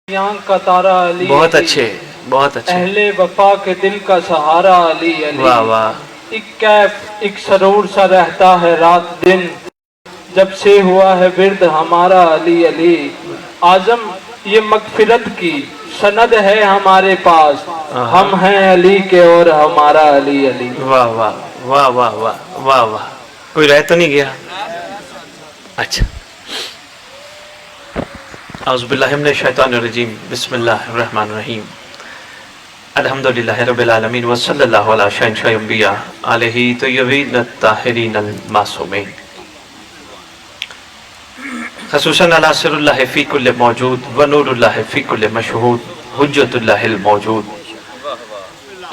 کا تارا علی بہت علی، اچھے بہت اچھے. اہل وفا کے دل کا سہارا علی علی. واہ واہ. ایک کیف ایک سرور سا رہتا ہے رات دن، جب سے ہوا ہے ورد ہمارا علی علی. اعظم یہ مغفرت کی سند ہے ہمارے پاس، ہم ہیں علی کے اور ہمارا علی علی. واہ واہ واہ واہ واہ واہ واہ. کوئی رہ تو نہیں گیا؟ اچھا. اعوذ باللہ من الشیطان الرجیم. بسم اللہ الرحمن الرحیم. الحمدللہ رب العالمین وصلی اللہ علی شہنشاہ انبیاء علیہ طیبین الطاہرین المعصومین، خصوصاً علی سر اللہ فی کل موجود ونور اللہ فی کل مشہود حجت اللہ الموجود،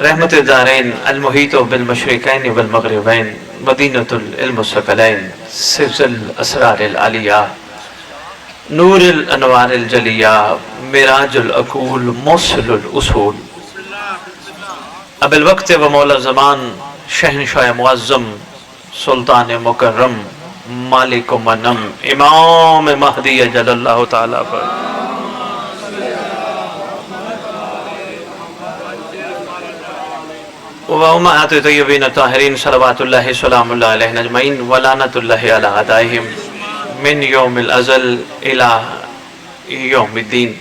رحمت الدارین المحیط بالمشرقین والمغربین، مدینۃ العلم الثقلین، سبز الاسرار العلیہ، نور الانوار الجلیہ، معراج العقول، موصل الاصول، اب الوقت و مولا زمان، شہنشاہ معظم، سلطان مکرم، مالک و منم، امام مہدی اجل اللہ تعالیٰ پر. وامہات طیبین الطاہرین صلوات اللہ سلام اللہ علیہ اجمعین ولعنت اللہ علی اعدائہم من یوم الازل الى یوم الدین.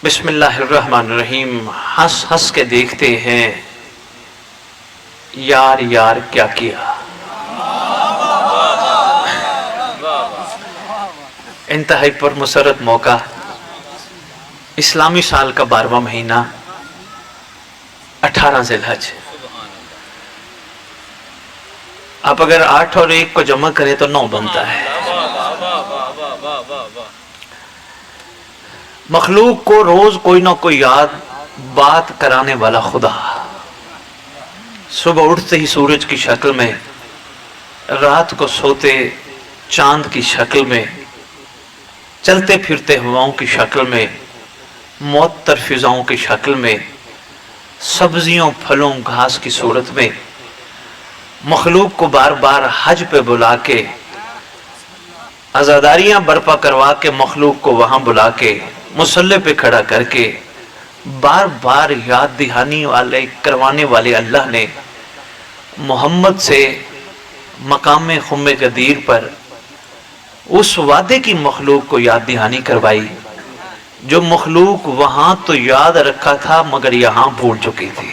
بسم اللہ الرحمن الرحیم. ہنس ہنس کے دیکھتے ہیں یار یار کیا کیا. انتہائی پر مسرت موقع، اسلامی سال کا 12واں مہینہ، 18 ذی الحج. آپ اگر 8 اور 1 کو جمع کریں تو 9 بنتا ہے. مخلوق کو روز کوئی نہ کوئی یاد بات کرانے والا خدا، صبح اٹھتے ہی سورج کی شکل میں، رات کو سوتے چاند کی شکل میں، چلتے پھرتے ہواؤں کی شکل میں، معطر فضاؤں کی شکل میں، سبزیوں پھلوں گھاس کی صورت میں، مخلوق کو بار بار حج پہ بلا کے، عزاداریاں برپا کروا کے، مخلوق کو وہاں بلا کے، مصلی پہ کھڑا کر کے، بار بار یاد دہانی والے کروانے والے اللہ نے محمد سے مقام خم غدیر پر اس وعدے کی مخلوق کو یاد دہانی کروائی جو مخلوق وہاں تو یاد رکھا تھا مگر یہاں بھول چکی تھی.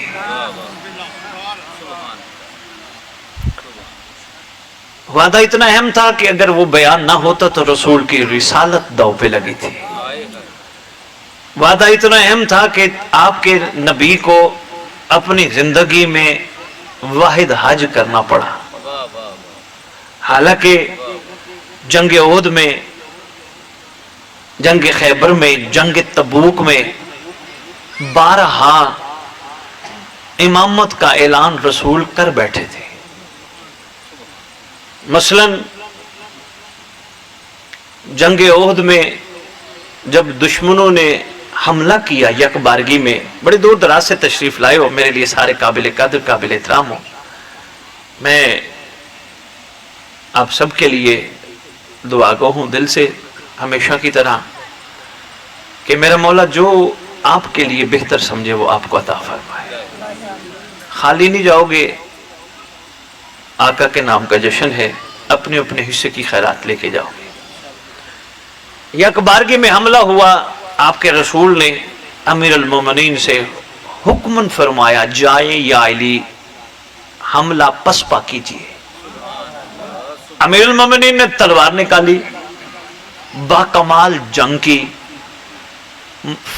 وعدہ اتنا اہم تھا کہ اگر وہ بیان نہ ہوتا تو رسول کی رسالت داؤ پہ لگی تھی. وعدہ اتنا اہم تھا کہ آپ کے نبی کو اپنی زندگی میں واحد حج کرنا پڑا. حالانکہ جنگ احد میں، جنگ خیبر میں، جنگ تبوک میں بارہا امامت کا اعلان رسول کر بیٹھے تھے. مثلا جنگ احد میں جب دشمنوں نے حملہ کیا یک بارگی میں، بڑے دور دراز سے تشریف لائے ہو، میرے لیے سارے قابل قدر قابل احترام ہو. میں آپ سب کے لیے دعا گو ہوں دل سے ہمیشہ کی طرح کہ میرا مولا جو آپ کے لیے بہتر سمجھے وہ آپ کو عطا فرمائے. خالی نہیں جاؤ گے. آقا کے نام کا جشن ہے، اپنے اپنے حصے کی خیرات لے کے جاؤ گے. یک بارگی میں حملہ ہوا، آپ کے رسول نے امیر المومنین سے حکم فرمایا جائے یا علی حملہ پسپا کیجئے. امیر المومنین نے تلوار نکالی، باکمال جنگ کی.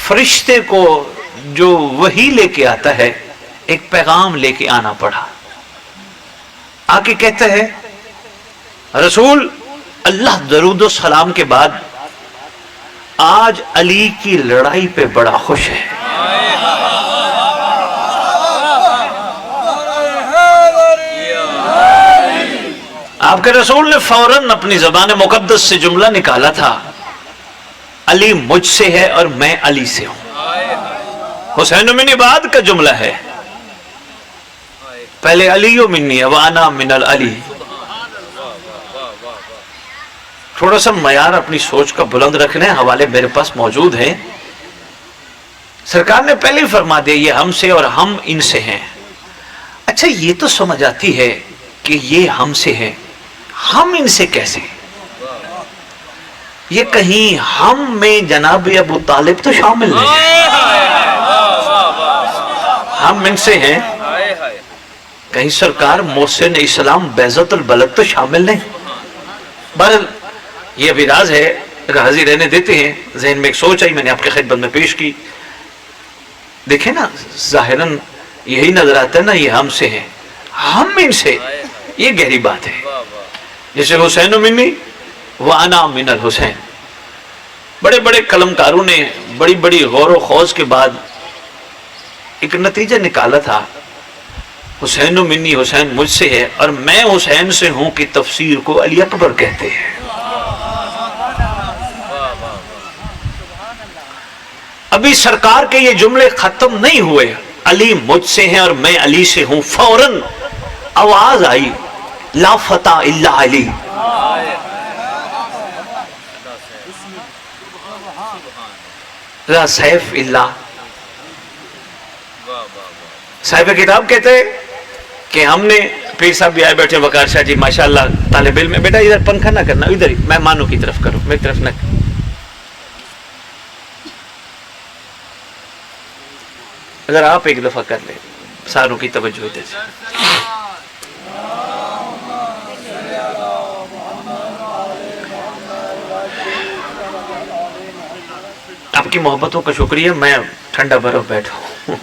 فرشتے کو جو وحی لے کے آتا ہے ایک پیغام لے کے آنا پڑا. آکے کہتا ہے رسول اللہ درود و سلام کے بعد آج علی کی لڑائی پہ بڑا خوش ہے. آپ کے رسول نے فوراً اپنی زبان مقدس سے جملہ نکالا تھا، علی مجھ سے ہے اور میں علی سے ہوں. حسین من بعد کا جملہ ہے، پہلے علی منی وانا من العلی. تھوڑا سا معیار اپنی سوچ کا بلند رکھنے حوالے میرے پاس موجود ہیں. سرکار نے پہلے ہی فرما دیا یہ ہم سے اور ہم ان سے ہیں. اچھا یہ تو سمجھ آتی ہے کہ یہ ہم سے ہے، ہم ان سے کیسے؟ یہ کہیں ہم میں جناب ابو طالب تو شامل نہیں، ہم ان سے ہیں. کہیں سرکار محسن اسلام بیضت البلد تو شامل نہیں. بہرحال یہ ابھی راز ہے، راضی رہنے دیتے ہیں. ذہن میں ایک سوچ آئی، میں نے آپ کی خدمت میں پیش کی. دیکھیں نا ظاہراً یہی نظر آتا ہے نا یہ ہم سے ہیں، ہم ان سے، یہ گہری بات ہے. جیسے حسین منی وانا من الحسین، بڑے بڑے قلمکاروں نے بڑی بڑی غور و خوض کے بعد ایک نتیجہ نکالا تھا، حسین منی، حسین مجھ سے ہے اور میں حسین سے ہوں کی تفسیر کو علی اکبر کہتے ہیں. ابھی سرکار کے یہ جملے ختم نہیں ہوئے، علی مجھ سے ہیں اور میں علی سے ہوں، فوراً آواز آئی لا فتح الا علی. لا سیف الا. صاحب کتاب کہتے ہیں کہ ہم نے، پیر صاحب بھی آئے بیٹھے وقار شاہ جی ماشاءاللہ طالب علم میں، بیٹا ادھر پنکھا نہ کرنا، ادھر ہی مہمانوں کی طرف کرو، میری طرف نہ کرو. اگر آپ ایک دفعہ کر لیں ساروں کی توجہ ادھر سے. آپ کی محبتوں کا شکریہ، میں ٹھنڈا برف بیٹھا ہوں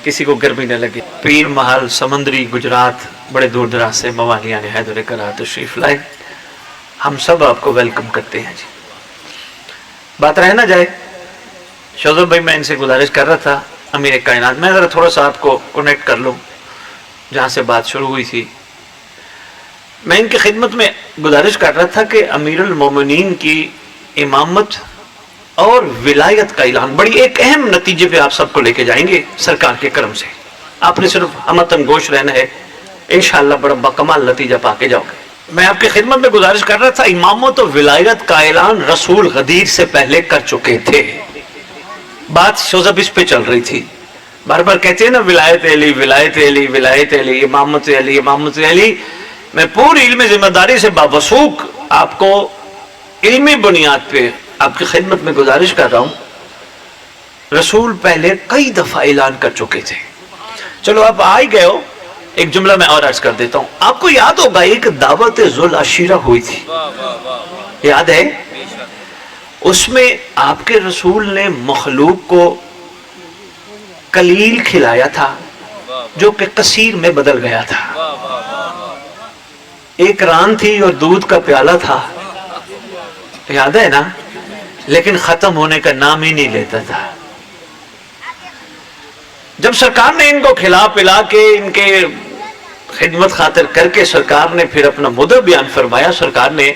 کسی کو گرمی نہ لگے. پیر محل سمندری گجرات بڑے دور دراز سے موالیان حیدر کرا تشریف لائے، ہم سب آپ کو ویلکم کرتے ہیں. جی بات رہ نہ جائے، شوزب بھائی میں ان سے گزارش کر رہا تھا امیر کائنات، میں ذرا تھوڑا سا آپ کو کنیکٹ کر لوں جہاں سے بات شروع ہوئی تھی. میں ان کی خدمت میں گزارش کر رہا تھا کہ امیر المومنین کی امامت اور ولایت کا اعلان بڑی ایک اہم نتیجے پہ آپ سب کو لے کے جائیں گے سرکار کے کرم سے. آپ نے صرف ہمتن گوش رہنا ہے، انشاءاللہ بڑا بکمال نتیجہ پا کے جاؤ گے. میں آپ کی خدمت میں گزارش کر رہا تھا امامت اور ولایت کا اعلان رسول غدیر سے پہلے کر چکے تھے. بات شوزب اس پہ چل رہی تھی، بار بار کہتے ہیں نا ولایت علی ولایت علی ولایت علی، امامت علی امامت علی. میں پوری علم ذمہ داری سے باوثوق آپ کو علمی بنیاد پہ آپ کی خدمت میں گزارش کر رہا ہوں، رسول پہلے کئی دفعہ اعلان کر چکے تھے. چلو آپ آ ہی گئے ہو، ایک جملہ میں اور عرض کر دیتا ہوں. آپ کو یاد ہوگا ایک دعوت ذوالعشیرہ ہوئی تھی، یاد ہے؟ اس میں آپ کے رسول نے مخلوق کو قلیل کھلایا تھا جو کہ کثیر میں بدل گیا تھا. ایک ران تھی اور دودھ کا پیالہ تھا، یاد ہے نا؟ لیکن ختم ہونے کا نام ہی نہیں لیتا تھا. جب سرکار نے ان کو کھلا پلا کے ان کے خدمت خاطر کر کے سرکار نے پھر اپنا مدعا بیان فرمایا سرکار نے،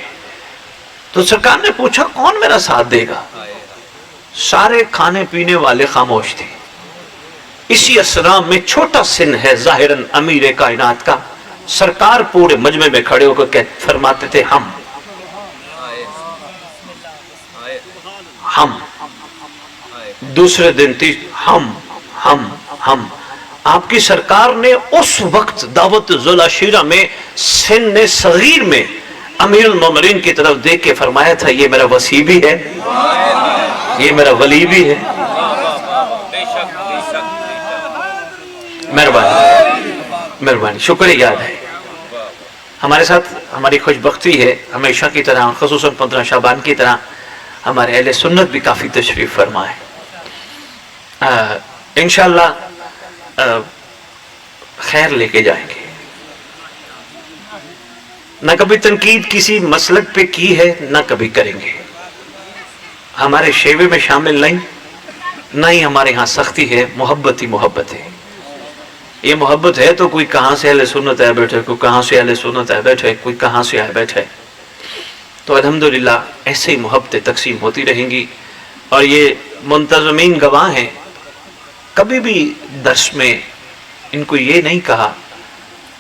تو سرکار نے پوچھا کون میرا ساتھ دے گا؟ سارے کھانے پینے والے خاموش تھے. اسی اسرا میں چھوٹا سن ہے ظاہراً امیر کائنات کا، سرکار پورے مجمع میں کھڑے ہو کر فرماتے تھے ہم دوسرے دن تھی ہم. آپ کی سرکار نے اس وقت دعوت ذوالعشیرہ میں سن صغیر میں امیر المومنین کی طرف دیکھ کے فرمایا تھا یہ میرا وصی بھی ہے، یہ میرا ولی بھی ہے. مہربانی شکریہ. یاد ہے ہمارے ساتھ ہماری خوش بختی ہے ہمیشہ کی طرح، خصوصاً 15 شعبان کی طرح ہمارے اہل سنت بھی کافی تشریف فرما ہے. انشاءاللہ خیر لے کے جائیں گے. نہ کبھی تنقید کسی مسلک پہ کی ہے، نہ کبھی کریں گے. ہمارے شیوے میں شامل نہیں، نہ ہی ہمارے ہاں سختی ہے، محبت ہی محبت ہے. یہ محبت ہے تو کوئی کہاں سے اہل سنت آئے بیٹھے، کوئی کہاں سے اہل سنت آئے بیٹھے، کوئی کہاں سے آئے بیٹھے. تو الحمدللہ ایسے ہی محبتیں تقسیم ہوتی رہیں گی. اور یہ منتظمین گواہ ہیں، کبھی بھی درس میں ان کو یہ نہیں کہا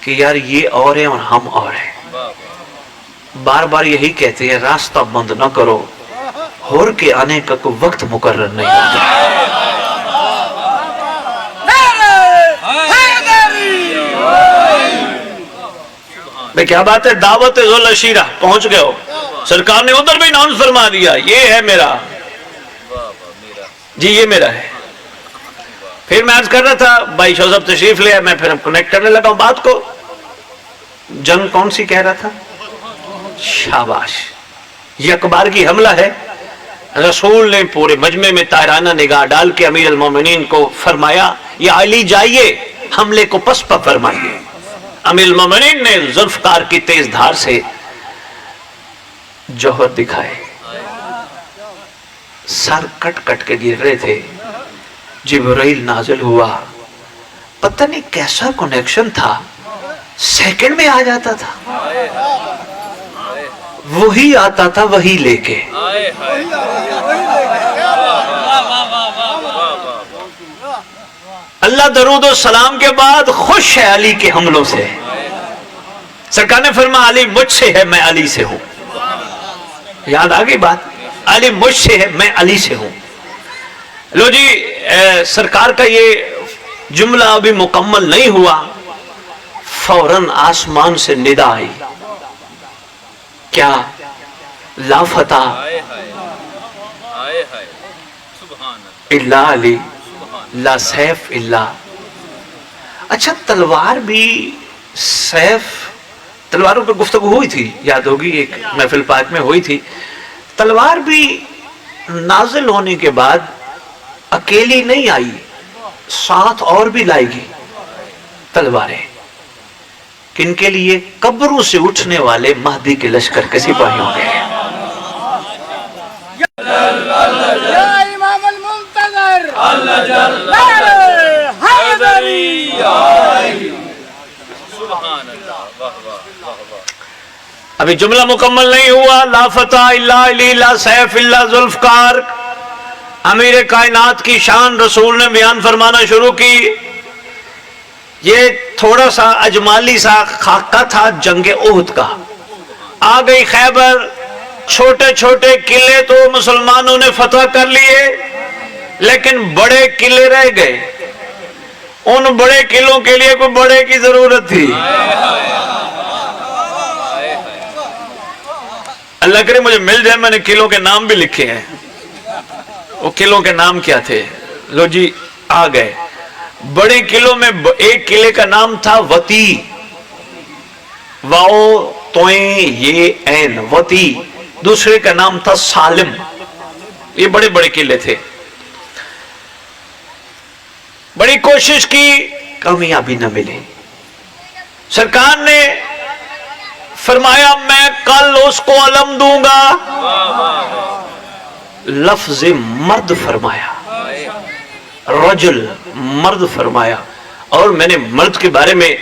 کہ یار یہ اور ہیں اور ہم اور ہیں. बार बार यही कहते हैं रास्ता बंद न करो, होर के आने का कोई वक्त मुकर्रर नहीं होता। मैं क्या बात है, दावत ज़ुल अशीरा पहुंच गए हो, सरकार ने उधर भी अनाउंस फरमा दिया ये है मेरा जी, ये मेरा है। फिर मैं आज कर रहा था, भाई शोज़ तशरीफ ले आए, मैं फिर कनेक्ट करने लगा हूं बात को। जंग कौन सी कह रहा था, शाबाश, ये अखबार की हमला है। रसूल ने पूरे मजमे में ताराना निगाह डाल के अमीर अल मोमिनीन को फरमाया, या अली जाइए हमले को पसपा फरमाइए। अमीर अल मोमिनीन ने जुल्फकार की तेज धार से जौहर दिखाए, सर कट कट के गिर रहे थे। जिब्राइल नाजिल हुआ, पता नहीं कैसा कनेक्शन था, सेकंड में आ जाता था, वही आता था वही लेके। अल्लाह दरूद और सलाम के बाद खुश है अली के हमलों से। सरकार ने फरमाया अली मुझसे है, मैं अली से हूं। याद आ गई बात, अली मुझसे है, मैं अली से हूं। लो जी, सरकार का ये जुमला अभी मुकम्मल नहीं हुआ, फौरन आसमान से निदा आई, क्या, ला फता इल्ला अली, ला सैफ इल्ला। अच्छा, तलवार भी, सैफ, तलवारों पर गुफ्तगू हुई थी, याद होगी, एक महफिल पाक में हुई थी। तलवार भी नाजिल होने के बाद अकेली नहीं आई, साथ और भी लाएगी तलवारें। किनके लिए? कब्रों से उठने वाले महदी के लश्कर के सिपाहियों के लिए। अभी जुमला मुकम्मल नहीं हुआ, ला फता इल्ला अली, ला सैफ इल्ला जुल्फकार। अमीर कायनात की शान रसूल ने बयान फरमाना शुरू की। ये थोड़ा सा अजमाली सा खाका था जंगे ओहद का। आ गई खैबर, छोटे छोटे किले तो मुसलमानों ने फतह कर लिए, लेकिन बड़े किले रह गए। उन बड़े किलों के लिए कोई बड़े की जरूरत थी। अल्लाह करे मुझे मिल जाए, मैंने किलों के नाम भी लिखे हैं। वो किलों के नाम क्या थे? लो जी, आ गए। बड़े किलों में एक किले का नाम था वती, वाओ तोए ये ऐन, वती। दूसरे का नाम था सालिम। ये बड़े बड़े किले थे। बड़ी कोशिश की, कामयाबी न मिली। सरकार ने फरमाया मैं कल उसको अलम दूंगा। लफ्ज मर्द फरमाया, रजुल, मर्द फरमाया। और मैंने मर्द के बारे में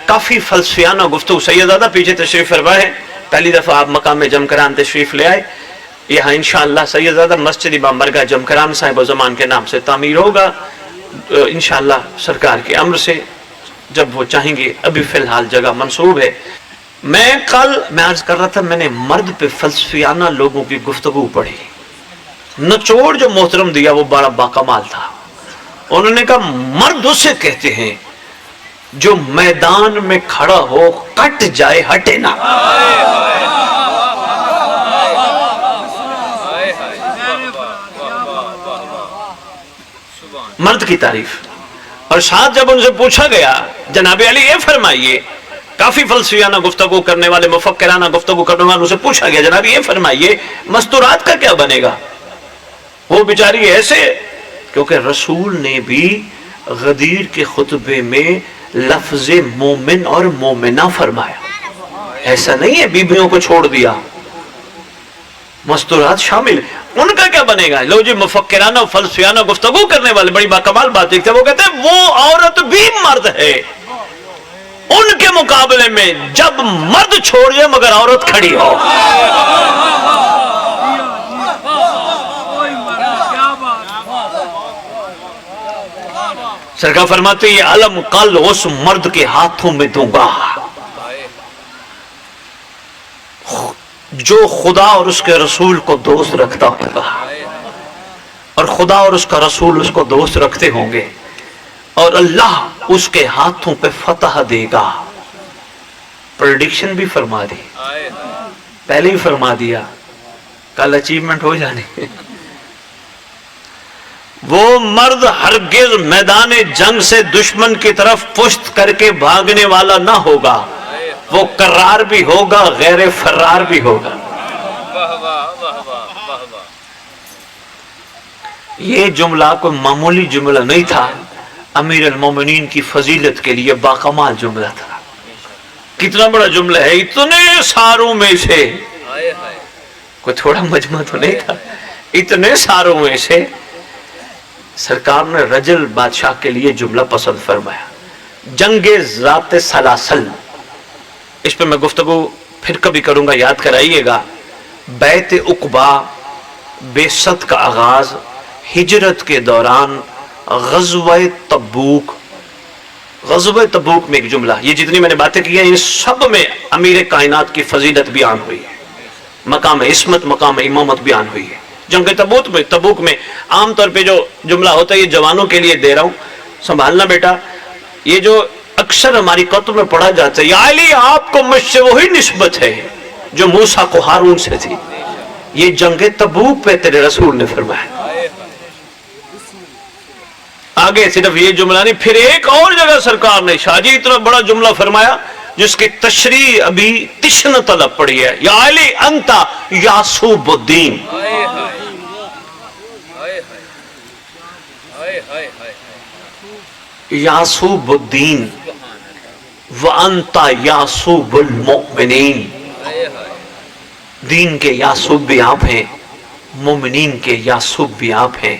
काफी फलसफियाना गुफ्तगू, सैयदादा पीछे तशरीफ फरमाए, पहली दफा आप मकाम जमकरान तशरीफ ले आए। यहाँ इंशाअल्लाह सैयदादा मस्जिद इमाम बरगाह जमकरान साहिब ज़मान के नाम से तामीर होगा इंशाअल्लाह, सरकार के अम्र से, जब वो चाहेंगे। अभी फिलहाल जगह मंसूब है। मैं अर्ज कर रहा था, मैंने मर्द पे फलसफियाना लोगों की गुफ्तगू पढ़ी। नचोड़ जो मोहतरम दिया वो बड़ा बाकमाल था। उन्होंने कहा मर्द उसे कहते हैं जो मैदान में खड़ा हो, कट जाए हटे ना। मर्द की तारीफ। और साथ जब उनसे पूछा गया, जनाब अली ये फरमाइए, काफी फलसफियाना गुफ्तगू करने वाले, मुफक्किराना गुफ्तगू करने वालों से पूछा गया, जनाब ये फरमाइए मस्तूरात का क्या बनेगा? वो बेचारी ऐसे, क्योंकि रसूल ने भी गदीर के खुतबे में लफ्ज मोमिन और मोमिना फरमाया। ऐसा नहीं है बीबियों को छोड़ दिया, मस्तूरात शामिल। उनका क्या बनेगा? लो जी, मुफक्किराना फलसफियाना गुफ्तगू करने वाले बड़ी बाकमाल बात लिखते हैं। वो कहते हैं वो औरत भी मर्द है, उनके मुकाबले में जब मर्द छोड़िए मगर औरत खड़ी हो। सरकार फरमाते ये अलम कल उस मर्द के हाथों में दूंगा جو خدا اور اس کے رسول کو دوست رکھتا ہوگا اور خدا اور اس کا رسول اس کو دوست رکھتے ہوں گے اور اللہ اس کے ہاتھوں پہ فتح دے گا. پریڈکشن بھی فرما دی, پہلے ہی فرما دیا, کل اچیومنٹ ہو جانے. وہ مرد ہرگز میدان جنگ سے دشمن کی طرف پشت کر کے بھاگنے والا نہ ہوگا, وہ کرار بھی ہوگا, غیر فرار بھی ہوگا. یہ جملہ کوئی معمولی جملہ نہیں تھا, امیر المومنین کی فضیلت کے لیے باکمال جملہ تھا. کتنا بڑا جملہ ہے, اتنے ساروں میں سے, کوئی تھوڑا مجمع تو نہیں تھا, اتنے ساروں میں سے سرکار نے رجل بادشاہ کے لیے جملہ پسند فرمایا. جنگ ذات سلاسل, اس پہ میں گفتگو پھر کبھی کروں گا, یاد کرائیے گا. بیعت عقبہ, بعثت کا آغاز, ہجرت کے دوران غزوہ تبوک. غزوہ تبوک میں ایک جملہ, یہ جتنی میں نے باتیں کی ہیں ان سب میں امیر کائنات کی فضیلت بیان ہوئی ہے, مقام عصمت, مقام امامت بیان ہوئی ہے. جنگ تبوک میں عام طور پہ جو جملہ ہوتا ہے, یہ جوانوں کے لیے دے رہا ہوں, سنبھالنا بیٹا, یہ جو اکثر ہماری قطب میں پڑھا جاتا ہے, یا علی آپ کو مجھ سے وہی نسبت ہے جو موسیٰ کو ہارون سے تھی. یہ جنگ تبوک پہ تیرے رسول نے فرمایا. آگے صرف یہ جملہ نہیں, پھر ایک اور جگہ سرکار نے شاہ جی اتنا بڑا جملہ فرمایا جس کی تشریح ابھی تشن طلب پڑی ہے. یا علی انتا یاسوب الدین, یاسوب الدین وانتا یاسوب المؤمنین. دین کے یاسوب بھی آپ ہیں, مومنین کے یاسوب بھی آپ ہیں.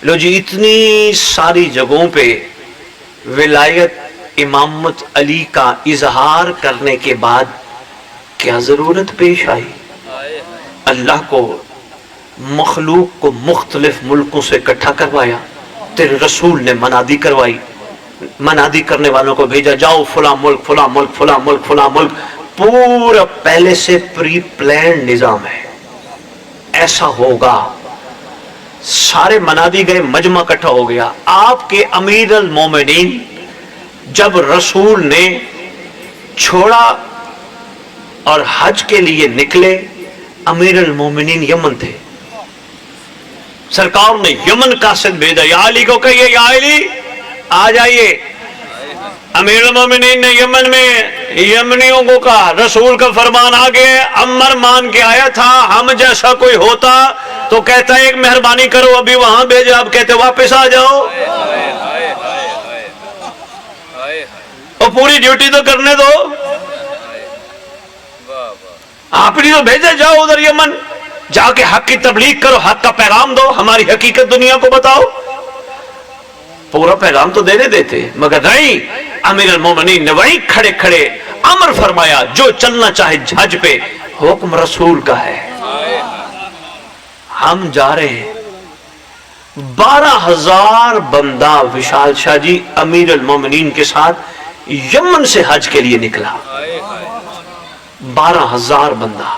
لو جی, اتنی ساری جگہوں پہ ولایت امامت علی کا اظہار کرنے کے بعد کیا ضرورت پیش آئی؟ اللہ کو مخلوق کو مختلف ملکوں سے اکٹھا کروایا, تیرے رسول نے منادی کروائی, منادی کرنے والوں کو بھیجا, جاؤ فلاں ملک فلاں ملک فلاں ملک فلاں ملک. پورا پہلے سے پری پلان نظام ہے, ایسا ہوگا. سارے منادی گئے, مجمع اکٹھا ہو گیا. آپ کے امیر المومنین جب رسول نے چھوڑا اور حج کے لیے نکلے, امیر المومنین یمن تھے, سرکار نے یمن قاصد بھیجا, یا علی کو کہیے یا علی آ جائیے. امیر المومنین نے یمن میں یمنیوں کو کہا, رسول کا فرمان آگے عمر مان کے آیا تھا, ہم جیسا کوئی ہوتا تو کہتا ہے ایک مہربانی کرو ابھی وہاں بھیجا, اب کہتے واپس آ جاؤ. اور پوری ڈیوٹی تو کرنے دو, آپ نے تو بھیجا, جاؤ ادھر یمن, جا کے حق کی تبلیغ کرو, حق کا پیغام دو, ہماری حقیقت دنیا کو بتاؤ. پورا پیغام تو دینے دیتے, مگر نہیں, امیر المومنین نے وہیں کھڑے کھڑے امر فرمایا, جو چلنا چاہے حج پہ, حکم رسول کا ہے, ہم جا رہے ہیں. 12,000 بندہ وشال شاہ جی امیر المومنین کے ساتھ یمن سے حج کے لیے نکلا. 12,000 بندہ.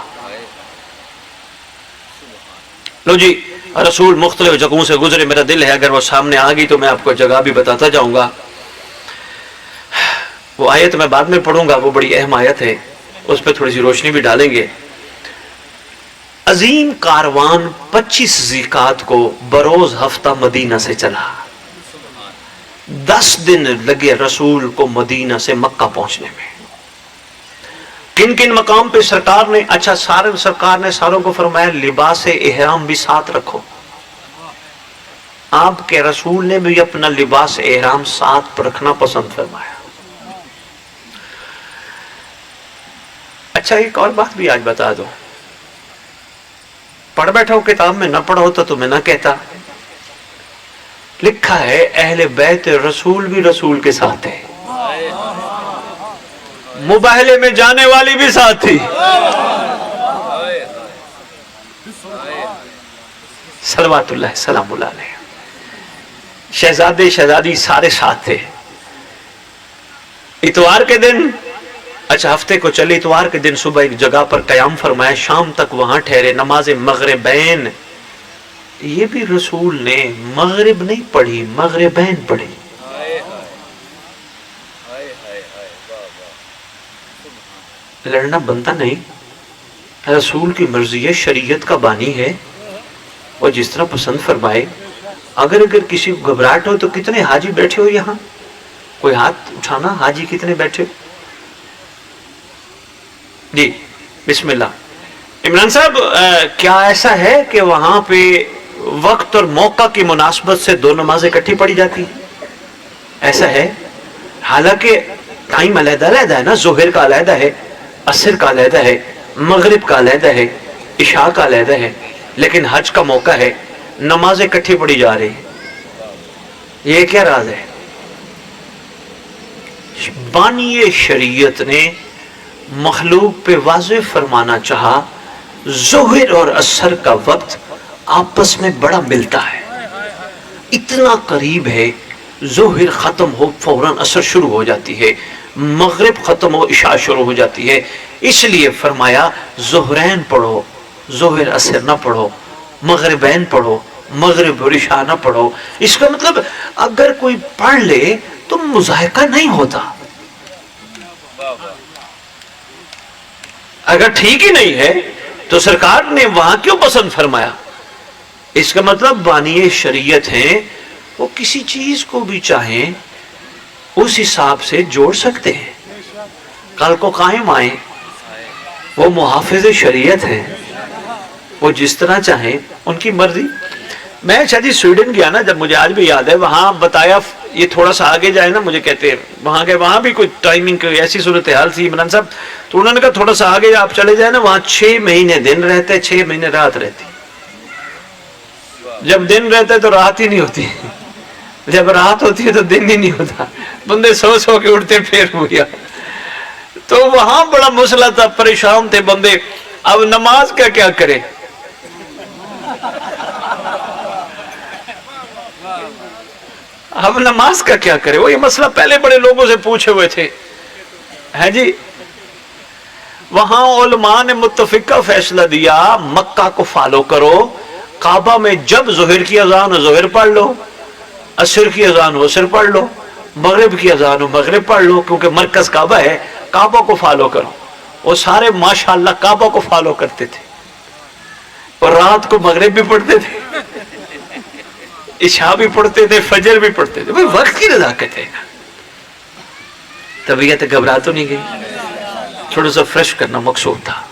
لو جی, رسول مختلف جگہوں سے گزرے, میرا دل ہے اگر وہ سامنے آ گئی تو میں آپ کو جگہ بھی بتاتا جاؤں گا. وہ آیت میں بعد میں پڑھوں گا, وہ بڑی اہم آیت ہے, اس پہ تھوڑی سی روشنی بھی ڈالیں گے. عظیم کاروان 25 ذیقعت کو بروز ہفتہ مدینہ سے چلا. 10 دن لگے رسول کو مدینہ سے مکہ پہنچنے میں. کن کن مقام پہ سرکار نے, اچھا سرکار نے ساروں کو فرمایا لباس احرام بھی ساتھ رکھو. آپ کے رسول نے بھی اپنا لباس احرام ساتھ رکھنا پسند فرمایا. اچھا ایک اور بات بھی آج بتا دو, پڑھ بیٹھا ہو کتاب میں, نہ پڑھا ہوتا تو میں نہ کہتا. لکھا ہے اہل بیت رسول بھی رسول کے ساتھ ہے, مباہلے میں جانے والی بھی ساتھ تھی. صلوات اللہ سلام اللہ علیہ. شہزادے شہزادی سارے ساتھ تھے. اتوار کے دن अच्छा, हफ्ते को चले, इतवार के दिन सुबह एक जगह पर कयाम फरमाया, शाम तक वहां ठहरे, नमाज मगरिबैन, ये भी रसूल ने मगरिब नहीं पढ़ी, मगरिबैन पढ़ी। लड़ना बनता नहीं, रसूल की मर्जी है, शरीयत का बानी है, और जिस तरह पसंद फरमाए। अगर किसी को घबराहट हो तो कितने हाजी बैठे हो यहाँ, कोई हाथ उठाना, हाजी कितने बैठे हो? जी बिस्मिल्लाह। इमरान साहब, क्या ऐसा है कि वहां पे वक्त और मौका की मुनासबत से दो नमाजें इकट्ठी पढ़ी जाती है? ऐसा है, हालांकि टाइम अलग-अलग है ना, जोहर का अलग है, असर का अलग है, मगरिब का अलग है, इशा का अलग है, लेकिन हज का मौका है, नमाजें इकट्ठी पढ़ी जा रही है। ये क्या राज है? बानी शरीयत ने मखलूक पे वाज़ेह फरमाना चाहा, ज़ोहर और असर का वक्त आपस में बड़ा मिलता है, इतना करीब है, ज़ोहर खत्म हो फौरन असर शुरू हो जाती है, मगरिब खत्म हो इशा शुरू हो जाती है। इसलिए फरमाया ज़ोहरैन पढ़ो, ज़ोहर असर ना पढ़ो, मगरिबैन पढ़ो, मगरिब और इशा ना पढ़ो। इसका मतलब अगर कोई पढ़ ले तो मुज़ाहिका नहीं होता। अगर ठीक ही नहीं है तो सरकार ने वहां क्यों पसंद फरमाया? इसका मतलब बानी शरीयत है, वो किसी चीज को भी चाहें उस हिसाब से जोड़ सकते हैं, कल को कायम आए, वो मुहाफिज शरीयत है, वो जिस तरह चाहें उनकी मर्जी। मैं शायद स्वीडन गया ना, जब मुझे आज भी याद है, वहां बताया ये थोड़ा सा आगे जाए ना, मुझे कहते हैं वहां गए, वहां भी कोई टाइमिंग की ऐसी सूरत हाल थी इमरान साहब, तो उन्होंने कहा थोड़ा सा आगे आप चले जाए ना, वहां 6 महीने दिन रहते, 6 महीने रात रहती। जब दिन रहते तो रात ही नहीं होती, जब रात होती है तो दिन ही नहीं होता, बंदे सो सो के उठते फिर हो गया। तो वहां बड़ा मसला था, परेशान थे बंदे, अब नमाज का क्या करे? अब नमाज का क्या करे? वो ये मसला पहले बड़े लोगों से पूछे हुए थे, है जी। वहां उलमा ने मुत्तफिका फैसला दिया, मक्का को फॉलो करो, काबा में जब जोहर की अजान हो जोहर पढ़ लो, असर की अजान हो असर पढ़ लो, मगरिब की अजान हो मगरिब पढ़ लो, क्योंकि मरकज काबा है, काबा को फॉलो करो। वो सारे माशाअल्लाह काबा को फॉलो करते थे, और रात को मगरिब भी पढ़ते थे, इशा भी पढ़ते थे, फजर भी पढ़ते थे। भाई वक्त की नजाकत है, तबीयत घबरा तो नहीं गई, थोड़ा सा फ्रेश करना मकसूद था।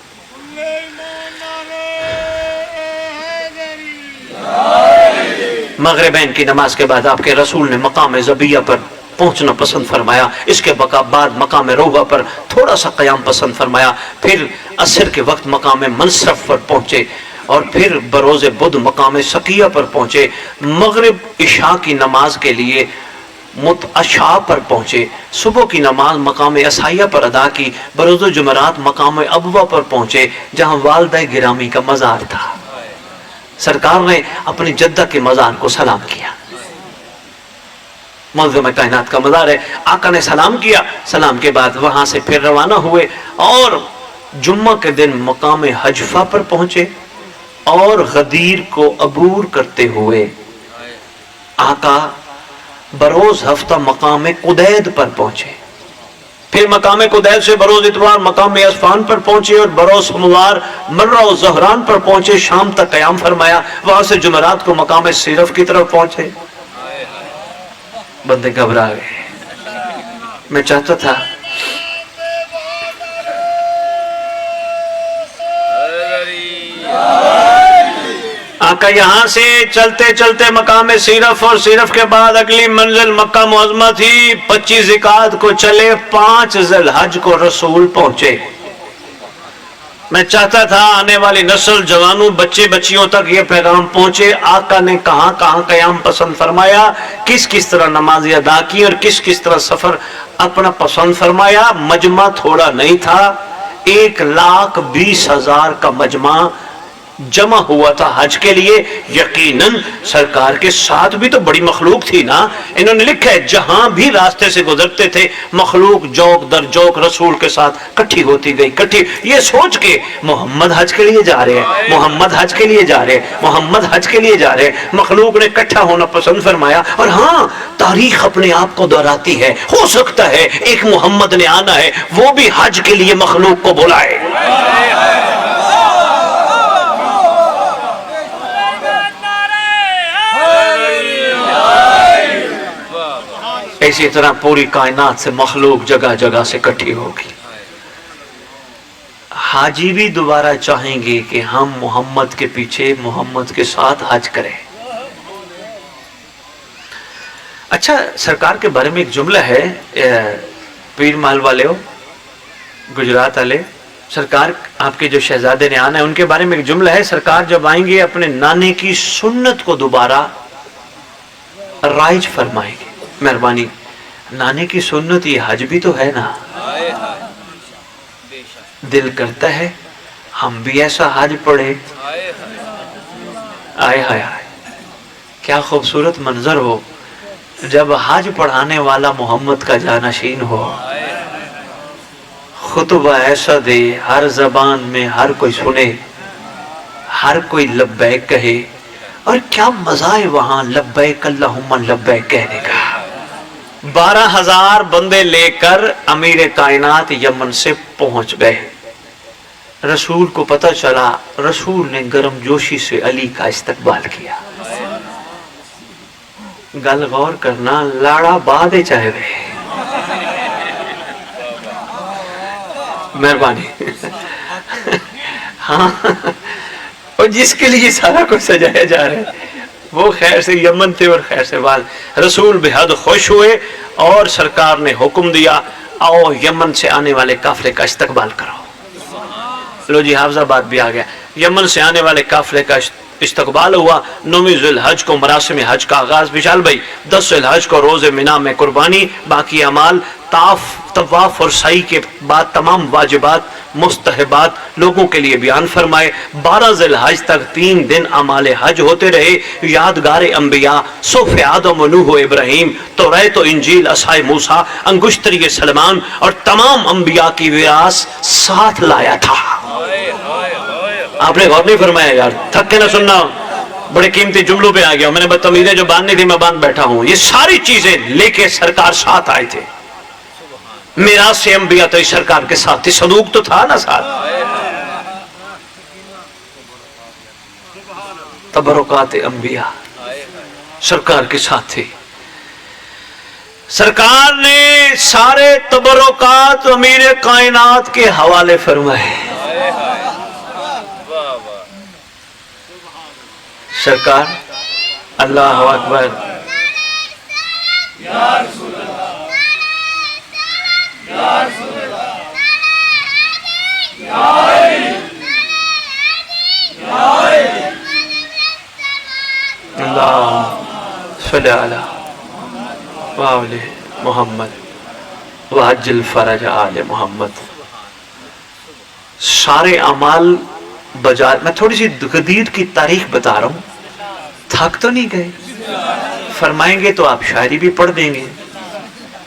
मगरिबैन की नमाज के बाद आपके रसूल ने मकाम ज़बिया पर पहुंचना पसंद फरमाया, इसके बाद मकाम रोबा पर थोड़ा सा क़याम पसंद फरमाया, फिर असर के वक्त मकाम मनसरफ पर पहुंचे, और फिर बरोज बुध मकाम सकिया पर पहुंचे, मगरिब इशा की नमाज के लिए मुतअशा पर पहुंचे, सुबह की नमाज मकाम असाइया पर अदा की, बरोज जुमरात मकाम अबवा पर पहुंचे, जहां वालिदा गिरामी का मज़ार था। सरकार ने अपनी जद्दा के मज़ार को सलाम किया, मुअज़्ज़म कायनात का मज़ार है, आका ने सलाम किया, सलाम के बाद वहां से फिर रवाना हुए और जुम्मा के दिन मकाम हजफा पर पहुंचे, और गदीर को अबूर करते हुए आका बरोज हफ्ता मकाम कुदैद पर पहुंचे, फिर मकाम कुदैद से बरोज इतवार मकाम असफान पर पहुंचे, और बरोज सोमवार मर्रा और ज़हरान पर पहुंचे, शाम तक क़याम फरमाया, वहां से जुमेरात को मकाम सिरफ की तरफ पहुंचे। बंदे घबरा गए। मैं चाहता था आका यहाँ से चलते चलते मकाम सिरफ, और सिरफ के बाद अगली मंजिल मक्का मुअज़्ज़मा थी। 25 ज़िकात को चले, 5 ज़िलहज को रसूल पहुंचे। मैं चाहता था आने वाली नस्ल, जवानों, बच्चे बच्चियों तक ये पैगाम पहुंचे, आका ने कहां कहां क़याम पसंद फरमाया, किस किस तरह नमाज़ अदा की, और किस किस तरह सफर अपना पसंद फरमाया। मजमा थोड़ा नहीं था, 1,20,000 का मजमा जमा हुआ था हज के लिए। यकीनन सरकार के साथ भी तो बड़ी मखलूक थी ना। इन्होंने लिखा है जहां भी रास्ते से गुजरते थे मखलूक जौक दर जौक रसूल के साथ इकट्ठी होती गई, इकट्ठी, ये सोच के मोहम्मद हज के लिए जा रहे हैं, मोहम्मद हज के लिए जा रहे हैं, मोहम्मद हज के लिए जा रहे हैं। मखलूक ने इकट्ठा होना पसंद फरमाया। और हाँ, तारीख अपने आप को दोहराती है, हो सकता है एक मोहम्मद ने आना है, वो भी हज के लिए मखलूक को बुलाए। इसी तरह पूरी कायनात से मखलूक जगह जगह से इकट्ठी होगी। हाजी भी दोबारा चाहेंगे कि हम मोहम्मद के पीछे मोहम्मद के साथ हज करें। अच्छा, सरकार के बारे में एक जुमला है, पीर माल वाले हो, गुजरात वाले, सरकार आपके जो शहजादे ने आना है उनके बारे में एक जुमला है, सरकार जब आएंगे अपने नाने की सुन्नत को दोबारा राइज फरमाएंगे। मेहरबानी, नाने की सुन्नत ये हज भी तो है ना। दिल करता है हम भी ऐसा हज पढ़े। आए हाय हाय, क्या खूबसूरत मंजर हो जब हज पढ़ाने वाला मोहम्मद का जानशीन हो, खुतबा ऐसा दे हर जबान में हर कोई सुने, हर कोई लब्बैक कहे। और क्या मजा है वहां लब्बैक अल्लाहुम्मा लब्बैक कहने का। 12,000 बंदे लेकर अमीर कायनात यमन से पहुंच गए। रसूल को पता चला, रसूल ने गर्म जोशी से अली का इस्तकबाल किया। गल गौर करना, लाड़ा बादे चाहे वे, मेहरबानी। हाँ, और जिसके लिए सारा कुछ सजाया जा रहा है वो खैर से यमन थे और खैर से बाल। रसूल बेहद खुश हुए और सरकार ने हुक्म दिया, आओ यमन से आने वाले काफिले का इस्तकबाल करो। लो जी, हाफजाबाद भी आ गया। यमन से आने वाले काफिले का इस्तकबाल हुआ। 9वीं ज़ुल्हज को मरासिम हज का आगाज। विशाल भाई, 10 ज़ुल्हज को रोज़े मिना में कुर्बानी, बाकी अमाल तवाफ और सई के बाद तमाम वाजिबात मुस्तहबात लोगों के लिए बयान फरमाए। 12 ज़ुल्हज तक 3 दिन अमाल हज होते रहे। यादगार अंबिया, सोफ़े आदम व नूह व इब्राहीम, तौरात व इंजील, असाए मूसा, अंगुश्तरी सलमान और तमाम अंबिया की विरास साथ लाया था। आपने गौर नहीं फरमाया यार, थक के ना सुनना, बड़े कीमती जुमलों पे आ गया। मैंने बदतमीजें जो बांधनी थी मैं बांध बैठा हूं। ये सारी चीजें लेके सरकार साथ आए थे। मिरास से अंबिया तो इस सरकार के साथ थी, सदूक तो था ना साथ। तबरुकात अंबिया सरकार के साथ थे। सरकार ने सारे तबरुकात अमीर कायनात के हवाले फरमाए। सरकार, अल्लाह अकबर, मोहम्मद वअज्जिल फरज आले मोहम्मद। सारे अमाल बजा। मैं थोड़ी सी गदीर की तारीख बता रहा हूं, थक तो नहीं गए? फरमाएंगे तो आप शायरी भी पढ़ देंगे,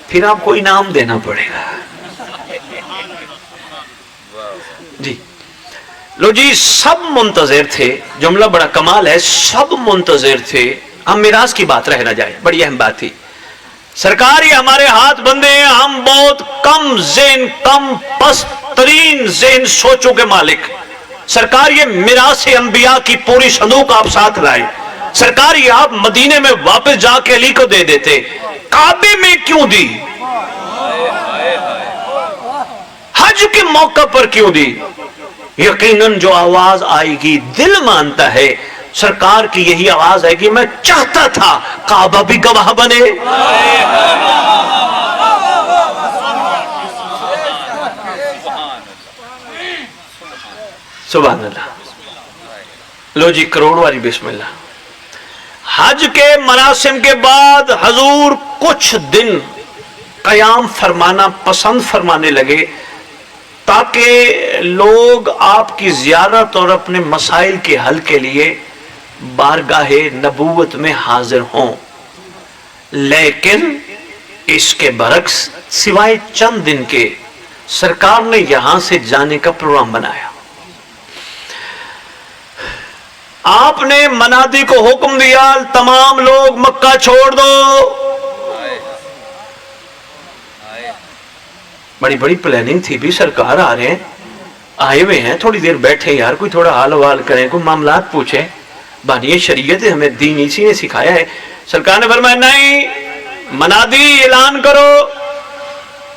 फिर आपको इनाम देना पड़ेगा जी। लो जी, सब मुंतजिर थे। जुमला बड़ा कमाल है, सब मुंतजिर थे। हम मिरास की बात रह ना जाए, बड़ी अहम बात थी। सरकार ये हमारे हाथ बंदे हैं, हम बहुत कम ज़ेन, कम पस्तरीन ज़ेन सोचों के मालिक। सरकार ये मिरास अंबिया की पूरी संदूक आप साथ लाए। सरकार ये आप मदीने में वापस जाके अली को दे देते, काबे में क्यों दी? हज के मौके पर क्यों दी? यकीनन जो आवाज आएगी, दिल मानता है सरकार की यही आवाज है कि मैं चाहता था काबा भी गवाह बने। सुभान अल्लाह। लो जी, करोड़ वाली बिस्मिल्लाह। हज के मरासिम के बाद हजूर कुछ दिन कयाम फरमाना पसंद फरमाने लगे ताकि لوگ آپ کی زیارت اور اپنے مسائل کے حل کے لیے بارگاہ نبوت میں حاضر ہوں، لیکن اس کے برعکس سوائے چند دن کے سرکار نے یہاں سے جانے کا پروگرام بنایا۔ آپ نے منادی کو حکم دیا تمام لوگ مکہ چھوڑ دو۔ بڑی بڑی پلاننگ تھی بھی، سرکار آ رہے ہیں، آئے ہوئے ہیں، تھوڑی دیر بیٹھے یار، کوئی تھوڑا حال حوال کریں، کوئی معاملات پوچھیں، بانی شریعت ہے، ہمیں دین اسی نے سکھایا ہے۔ سرکار نے فرمایا نہیں، منادی اعلان کرو۔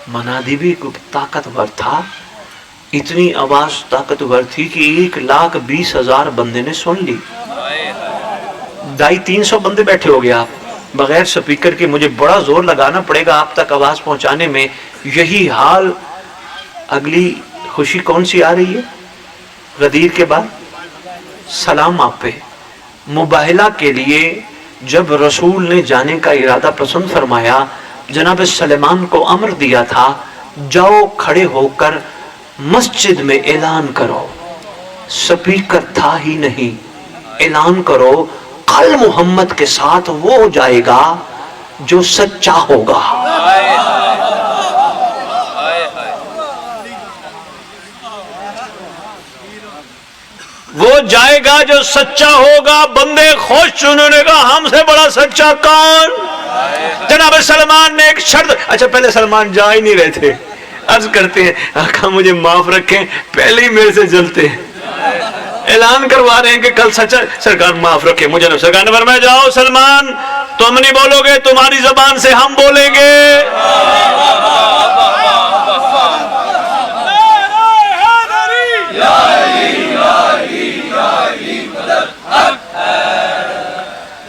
منادی بھی طاقتور تھا، اتنی آواز طاقتور تھی کہ 1,20,000 بندے نے سن لی۔ 250-300 بندے بیٹھے ہو گیا، بغیر سپیکر کے مجھے بڑا زور لگانا پڑے گا آپ تک آواز پہنچانے میں۔ یہی حال اگلی خوشی کون سی آ رہی ہے غدیر کے بعد؟ سلام آپ پہ۔ مباہلہ کے لیے جب رسول نے جانے کا ارادہ پسند فرمایا، جناب سلیمان کو امر دیا تھا جاؤ کھڑے ہو کر مسجد میں اعلان کرو۔ سپیکر تھا ہی نہیں، اعلان کرو کل محمد کے ساتھ وہ ہو جائے گا جو سچا ہوگا۔ وہ جائے گا جو سچا ہوگا۔ بندے خوش، انہوں نے کہا ہم سے بڑا سچا کون؟ جناب سلمان نے ایک شرط، اچھا پہلے سلمان جا ہی نہیں رہے تھے، عرض کرتے ہیں آقا مجھے معاف رکھیں، پہلے ہی میرے سے جلتے ہیں، اعلان کروا رہے ہیں کہ کل سچا۔ سرکار معاف رکھے مجھے، سرکار نے فرمایا جاؤ سلمان، تم نہیں بولو گے، تمہاری زبان سے ہم بولیں گے۔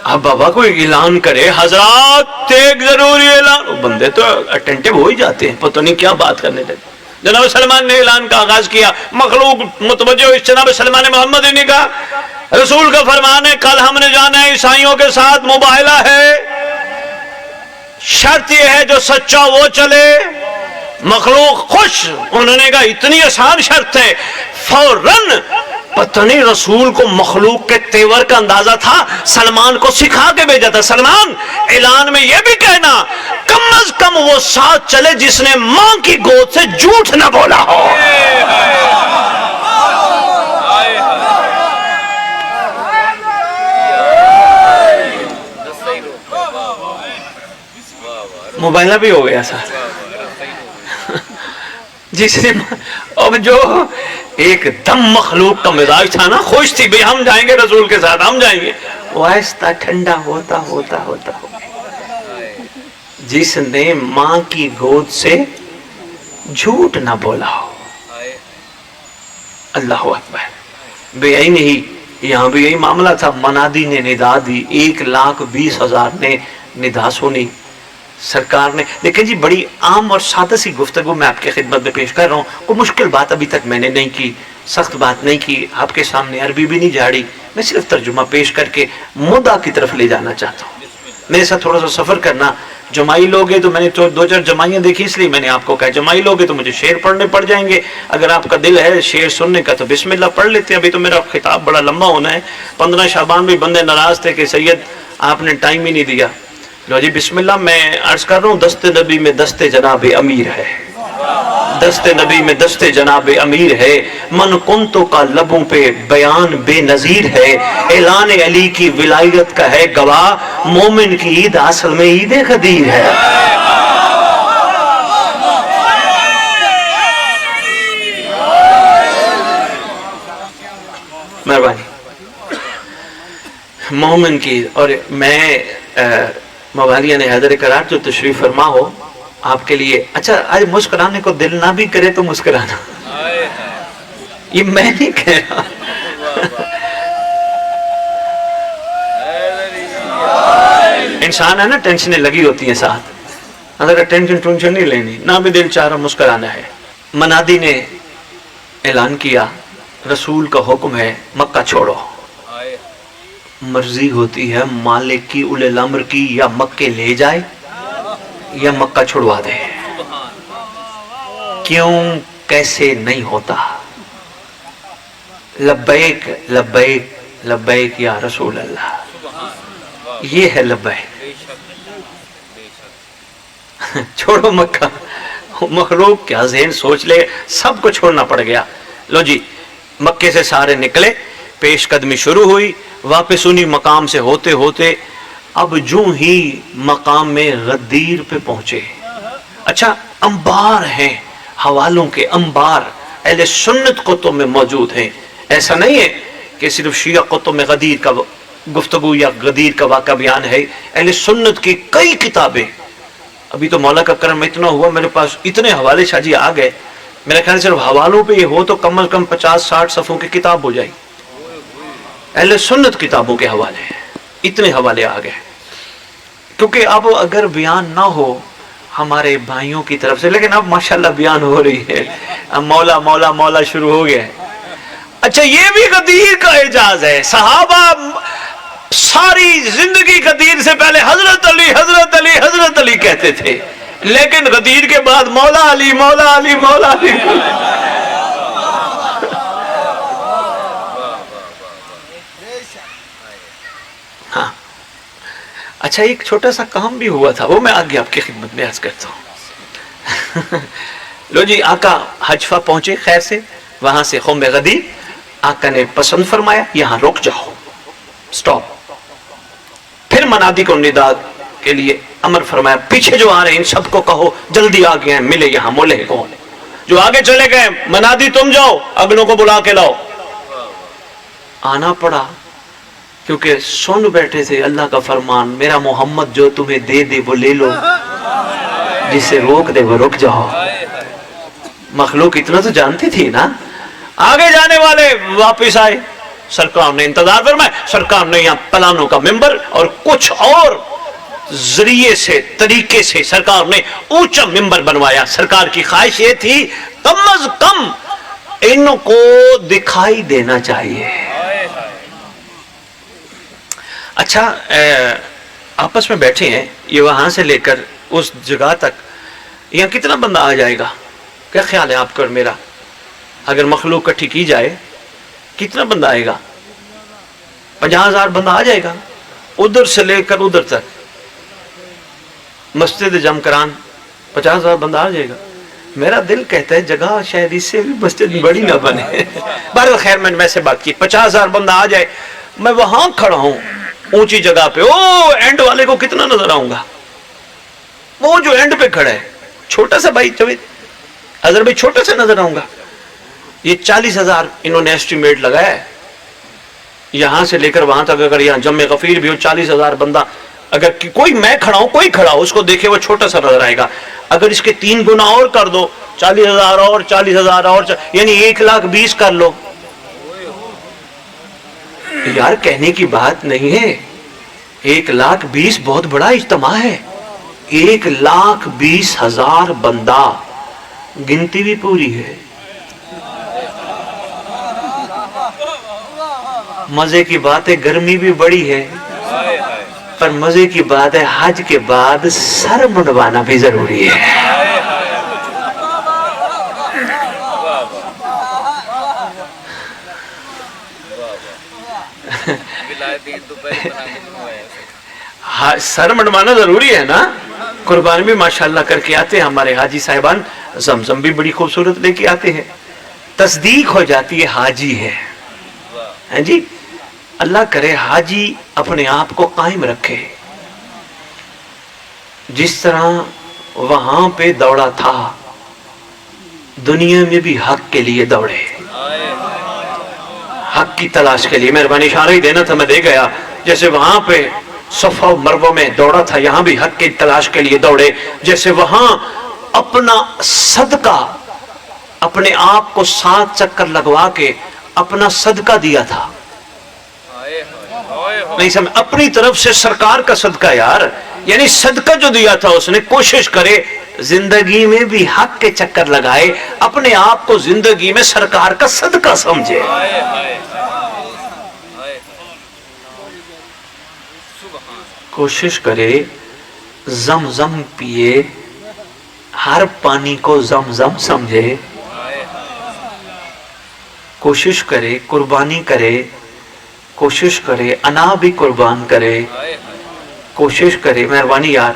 اب بابا کوئی اعلان کرے، حضرات ایک ضروری اعلان، بندے تو اٹینٹیو ہو ہی جاتے ہیں، پتہ نہیں کیا بات کرنے لگے۔ جناب سلمان نے اعلان کا آغاز کیا، مخلوق متوجہ ہوئی، جناب سلمان محمد نے کہا رسول کا فرمان ہے کل ہم نے جانا ہے، عیسائیوں کے ساتھ مباہلہ ہے، شرط یہ ہے جو سچا وہ چلے۔ مخلوق خوش، انہوں نے کہا اتنی آسان شرط ہے، فوراً پتہ نہیں رسول کو مخلوق کے تیور کا اندازہ تھا، سلمان کو سکھا کے بھیجا تھا، سلمان اعلان میں یہ بھی کہنا کم از کم وہ ساتھ چلے جس نے ماں کی گود سے جھوٹ نہ بولا ہو۔ موبائلہ بھی ہو گیا ساتھ، جس نے اب جو ایک دم مخلوق کا مزاج تھا نا، خوش تھی بھئی ہم جائیں گے رسول کے ساتھ، ہم جائیں گے، وہ آہستہ ٹھنڈا ہوتا ہوتا ہوتا جس نے ماں کی گود سے جھوٹ نہ بولا ہو۔ اللہ اکبر۔ بے یہی نہیں، یہاں بھی یہی معاملہ تھا، منادی نے ندا دی، 1,20,000 نے ندا سنی، سرکار نے دیکھیں جی بڑی عام اور سادہ سی گفتگو میں آپ کے خدمت میں پیش کر رہا ہوں، کوئی مشکل بات ابھی تک میں نے نہیں کی، سخت بات نہیں کی، آپ کے سامنے عربی بھی نہیں جھاڑی، میں صرف ترجمہ پیش کر کے مدعا کی طرف لے جانا چاہتا ہوں۔ میرے ساتھ تھوڑا سا سفر کرنا، جمائی لوگ ہیں تو میں نے 2-4 جمائیاں دیکھی، اس لیے میں نے آپ کو کہا جمائی لوگ ہیں تو مجھے شعر پڑھنے پڑ جائیں گے، اگر آپ کا دل ہے شعر سننے کا تو بسم اللہ پڑھ لیتے ہیں، ابھی تو میرا خطاب بڑا لمبا ہونا ہے۔ 15 شعبان بھی بندے ناراض تھے کہ سید آپ نے ٹائم ہی نہیں دیا۔ لو جی بسم اللہ، میں عرض کر رہا ہوں دست نبی میں دست جناب امیر ہے، دست نبی میں دست جناب امیر ہے، من کنتو کا لبوں پہ بیان بے نظیر ہے، اعلان علی کی ولایت کا ہے گواہ، مومن کی عید اصل میں عید غدیر ہے۔ مہربانی مومن کی، اور میں موالیہ نے حیدر کرار جو تشریف فرما ہو آپ کے لیے، اچھا آج مسکرانے کو دل نہ بھی کرے تو مسکرانا، یہ میں نہیں کہہ رہا، انسان ہے نا ٹینشنیں لگی ہوتی ہیں ساتھ، اگر ٹینشن نہیں لینی، نہ بھی دل چاہ رہا مسکرانا ہے۔ منادی نے اعلان کیا رسول کا حکم ہے مکہ چھوڑو، مرضی ہوتی ہے مالک کی اولے الامر کی، یا مکے لے جائے یا مکہ چھڑوا دے، کیوں کیسے نہیں ہوتا، लब्बैक लब्बैक लब्बैक या रसूल अल्लाह, ये है लब्बैक। छोड़ो मक्का, मखलूक क्या ज़हन सोच ले, सबको छोड़ना पड़ गया। लो जी, मक्के से सारे निकले, पेशकदमी शुरू हुई, वापस उन्हीं मकाम से होते होते अब जो ही मकाम में गदीर पे पहुंचे। अच्छा, अंबार हैं, हवालों के अंबार अहले सुन्नत कुतुब में मौजूद हैं। ऐसा नहीं है कि सिर्फ शिया कुतुब में गदीर का गुफ्तगू या गदीर का वाक़ा बयान है। अहले सुन्नत की कई किताबें, अभी तो मौला का करम इतना हुआ, मेरे पास इतने हवाले शाजी आ गए, मेरे ख्याल सिर्फ हवालों पे ये हो तो कम से कम 50-60 सफ़ों की किताब हो जाएगी। अहले सुन्नत किताबों के हवाले, इतने हवाले आ गए। क्योंकि अब अगर बयान ना हो हमारे भाइयों की तरफ से, लेकिन अब माशाल्लाह बयान हो रही है, अब मौला मौला मौला शुरू हो गया है। अच्छा, ये भी गदीर का एजाज है। सहाबा सारी जिंदगी गदीर से पहले हजरत अली हजरत अली हजरत अली कहते थे, लेकिन गदीर के बाद मौला अली मौला अली मौला अली। हाँ, अच्छा, एक छोटा सा काम भी हुआ था, वो मैं आगे आपकी खिदमत में अर्ज करता हूँ। लो जी, आका हजफा पहुंचे खैर से, वहां से खुम्बे गदीर आका ने पसंद फरमाया, यहां रुक जाओ, स्टॉप। फिर मनादी को निदा के लिए अमर फरमाया, पीछे जो आ रहे हैं इन सबको कहो जल्दी आ गए हैं, मिले यहां मोले को। जो आगे चले गए, मनादी तुम जाओ, अगलों को बुला के लाओ। आना पड़ा, क्योंकि सुन बैठे थे अल्लाह का फरमान, मेरा मोहम्मद जो तुम्हें दे दे वो ले लो, जिसे रोक दे वो रुक जाओ। मखलूक इतना तो जानती थी ना। आगे जाने वाले वापिस आए, सरकार ने इंतजार फरमाया, सरकार ने यहाँ प्लानों का मेंबर और कुछ और जरिए से तरीके से सरकार ने ऊंचा मेंबर बनवाया। सरकार की ख्वाहिश ये थी कम अज कम इनको दिखाई देना चाहिए। अच्छा, आपस में बैठे हैं, ये वहां से लेकर उस जगह तक यहाँ कितना बंदा आ जाएगा? क्या ख्याल है आपका और मेरा? अगर मखलूक इकट्ठी की जाए कितना बंदा आएगा? 50,000 बंदा आ जाएगा, उधर से लेकर उधर तक। मस्जिद जमकरान 50,000 बंदा आ जाएगा। मेरा दिल कहता है जगह शायद इससे भी मस्जिद बड़ी ना बने। बार खैर मैंने वैसे बात की, 50,000 बंदा आ जाए, मैं वहां खड़ा हूं ऊंची जगह पे, ओ एंड वाले को कितना नजर आऊंगा? वो जो एंड पे खड़ा है, छोटा सा भाई जवेद अजहर भाई, छोटा सा नजर आऊंगा। ये 40,000 इन्होंने एस्टिमेट लगाया है, यहां से लेकर वहां तक। अगर यहाँ जम्मे गफीर भी हो, 40,000 बंदा, अगर कोई मैं खड़ा हूं, कोई खड़ा हो, उसको देखे वो छोटा सा नजर आएगा। अगर इसके 3 गुना और कर दो, 40,000 और 40,000 और, यानी 1,20,000 कर लो। यार कहने की बात नहीं है, 1,20,000 बहुत बड़ा इज्तिमा है। 1,20,000 बंदा, गिनती भी पूरी है। मजे की बात है, गर्मी भी बड़ी है, पर मजे की बात है हज के बाद सर मुंडवाना भी जरूरी है। हाँ, सर मुंडवाना जरूरी है ना। कुर्बानी भी माशाल्लाह करके आते हैं हमारे हाजी साहिबान, जमजम भी बड़ी खूबसूरत लेके आते हैं। तस्दीक हो जाती है हाजी है जी। अल्लाह करे हाजी अपने आप को कायम रखे, जिस तरह वहां पे दौड़ा था, दुनिया में भी हक के लिए दौड़े, हक की तलाश के लिए। मेहरबानी इशारा ही देना था, मैं दे गया। जैसे वहां पे सफा मरवा में दौड़ा था, यहां भी हक की तलाश के लिए दौड़े। जैसे वहां अपना सदका, अपने आप को 7 चक्कर लगवा के अपना सदका दिया था। नहीं समझ, अपनी तरफ से सरकार का सदका यार, यानी सदका जो दिया था उसने, कोशिश करे जिंदगी में भी हक के चक्कर लगाए, अपने आप को जिंदगी में सरकार का सदका समझे। कोशिश करे जमजम पिए, हर पानी को जमजम समझे। कोशिश करे, कुर्बानी करे, कोशिश करे, अना भी कुर्बान करे, कोशिश करे, मेहरबानी यार,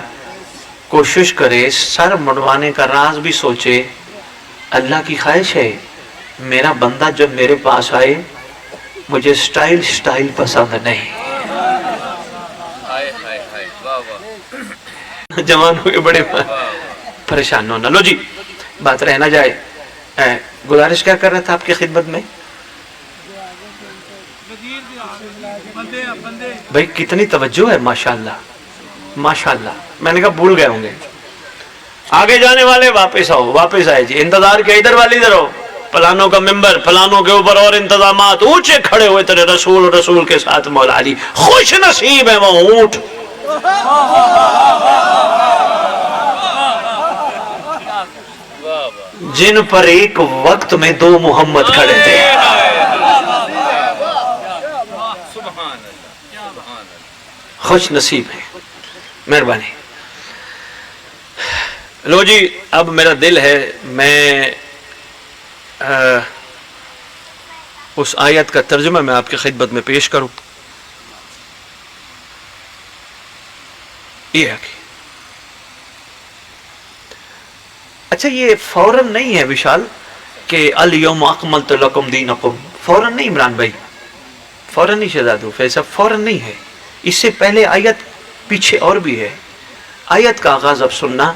कोशिश करे, सर मुंडवाने का राज भी सोचे। अल्लाह की ख्वाहिश है मेरा बंदा जब मेरे पास आए मुझे स्टाइल पसंद नहीं। जवान हो के बड़े परेशान होना। लो जी, बात रह ना जाए, गुजारिश क्या कर रहा था आपकी खिदमत में भाई? कितनी तवज्जो है, माशाल्लाह माशाल्लाह। मैंने कहा भूल गए होंगे। आगे जाने वाले वापस आओ, वापस आए जी। इंतजार किया, इधर वाली इधर आओ। फलानों का मिंबर, फलानों के ऊपर और इंतजामात, ऊंचे खड़े हुए तेरे रसूल के साथ मौला अली। खुश नसीब है वो ऊंट। जिन पर एक वक्त में दो मोहम्मद खड़े थे। खुश नसीब है, मेहरबानी। लो जी, अब मेरा दिल है मैं उस आयत का तर्जुमा मैं आपकी खिदमत में पेश करूं। ये है कि अच्छा, ये फौरन नहीं है विशाल कि अल यौम अकमलतु लकुम दीनकुम। फौरन नहीं इमरान भाई, फौरन नहीं शहजादू फैसल, फौरन नहीं है। इससे पहले आयत पीछे और भी है। आयत का आगाज अब सुनना।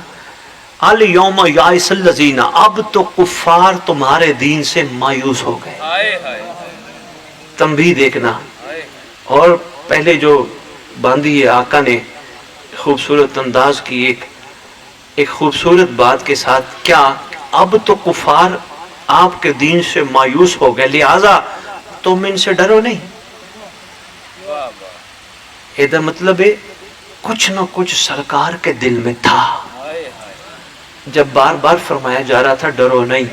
अल यौम याइसल्लज़ीना, अब तो कुफार तुम्हारे दीन से मायूस हो गए। तुम भी देखना। और पहले जो बांधी है आका ने खूबसूरत अंदाज की एक खूबसूरत बात के साथ, क्या अब तो कुफार आपके दीन से मायूस हो गए, लिहाजा तुम इनसे डरो नहीं। इसका मतलब है कुछ ना कुछ सरकार के दिल में था। जब बार बार फरमाया जा रहा था डरो नहीं,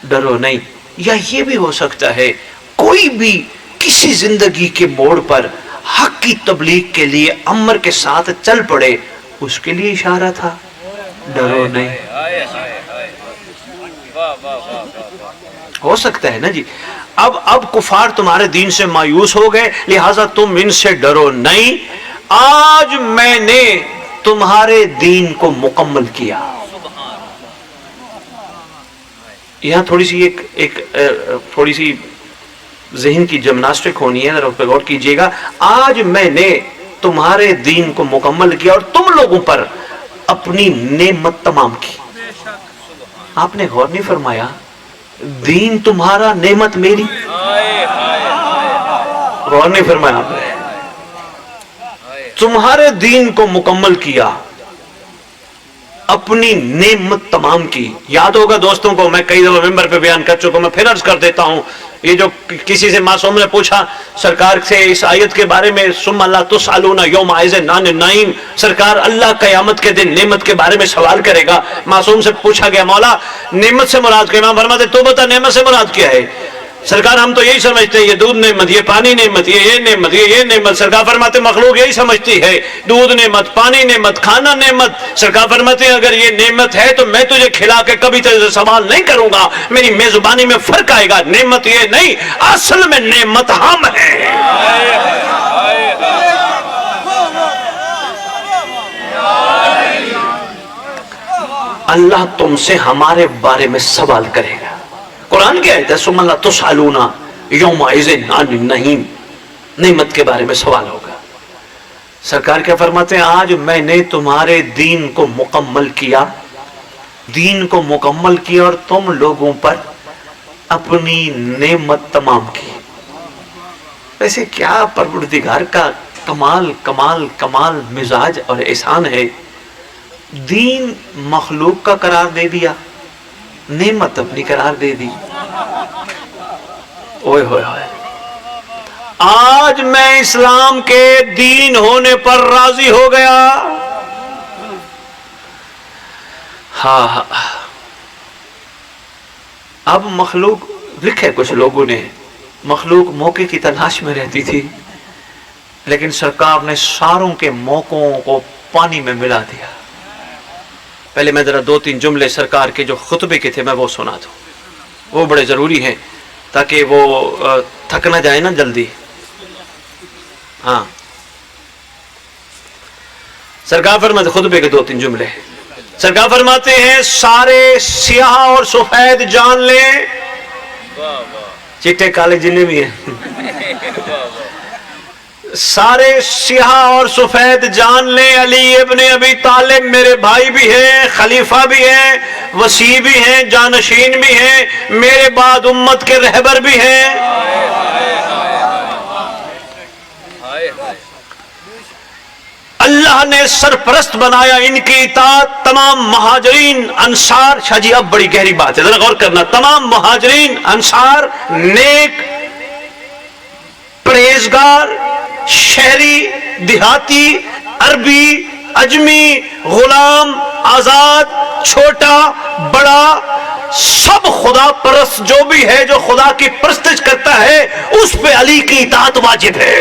डरो नहीं। या ये भी हो सकता है कोई भी किसी जिंदगी के मोड़ पर हक की तबलीग के लिए अमर के साथ चल पड़े, उसके लिए इशारा था डरो नहीं। हो सकता है ना जी। अब कुफार तुम्हारे दीन से मायूस हो गए, लिहाजा तुम इनसे डरो नहीं। आज मैंने तुम्हारे दीन को मुकम्मल किया। यहां थोड़ी सी थोड़ी सी ज़हन की जिम्नास्टिक होनी है, जरा उस पर गौर कीजिएगा। आज मैंने तुम्हारे दीन को मुकम्मल किया और तुम लोगों पर अपनी नेमत तमाम की। आपने गौर नहीं फरमाया, दीन तुम्हारा नेमत मेरी। गौर नहीं फरमाया आपने। तुम्हारे दीन को मुकम्मल किया, अपनी नेमत तमाम की। याद होगा दोस्तों को, मैं कई दफा मेंबर पे बयान कर चुका हूं, मैं फिर अर्ज कर देता हूं। ये जो किसी से मासूम ने पूछा सरकार से इस आयत के बारे में, सुम्मा ला तुसअलूना यौम इज़िन अनिन नईम, सरकार अल्लाह क़यामत के दिन नेमत के बारे में सवाल करेगा। मासूम से पूछा गया मौला नेमत से मुराद क्या? इमाम फरमाते तो बता नेमत से मुराद क्या है? सरकार हम तो यही समझते हैं ये दूध नेमत, ये पानी नेमत, ये नेमत, ये नेमत। सरकार फरमाते मखलूक यही समझती है, दूध नेमत, पानी नेमत, खाना नेमत। सरकार फरमाते अगर ये नेमत है तो मैं तुझे खिला के कभी तेरे सवाल नहीं करूंगा, मेरी मेजबानी में फर्क आएगा। नेमत ये नहीं, असल में नेमत हम हैं। अल्लाह तुमसे हमारे बारे में सवाल करेगा। कुरान की आयत है सुम्मा ला तुसअलूना यौम इज़िन अनिन नईम, नेमत के बारे में सवाल होगा। सरकार क्या फरमाते हैं? आज मैंने तुम्हारे दीन को मुकम्मल किया, दीन को मुकम्मल किया और तुम लोगों पर अपनी नेमत तमाम की। वैसे क्या परवरदिगार का कमाल कमाल कमाल मिजाज और एहसान है। दीन मखलूक का करार दे दिया, नेमत अपनी करार दे दी। ओए होए होए, आज मैं इस्लाम के दीन होने पर राजी हो गया। हाँ, अब मखलूक, लिखे कुछ लोगों ने, मखलूक मौके की तलाश में रहती थी, लेकिन सरकार ने सारों के मौकों को पानी में मिला दिया। पहले मैं जरा 2-3 जुमले सरकार के जो खुतबे के थे मैं वो सुना दूं, वो बड़े जरूरी हैं। ताकि वो थक ना जाए ना जल्दी। हाँ, सरकार फरमाते, खुतबे के 2-3 जुमले। सरकार फरमाते हैं सारे सियाह और सफेद जान ले, चिट्टे काले जिन्ने भी हैं, सारे सियाह और सफेद जान ले, अली इब्ने अबी तालिब मेरे भाई भी हैं, खलीफा भी हैं, वसी भी हैं, जानशीन भी हैं, मेरे बाद उम्मत के रहबर भी हैं। अल्लाह ने सरपरस्त बनाया इनकी इताअत तमाम महाजरीन अंसार। शाह जी अब बड़ी गहरी बात है, जरा गौर करना। तमाम महाजरीन अंसार, नेक, परहेजगार, शहरी, देहाती, अरबी, अजमी, गुलाम, आजाद, छोटा बड़ा, सब खुदा परस्त जो भी है, जो खुदा की परस्तिश करता है, उस पे अली की इताअत वाजिब है।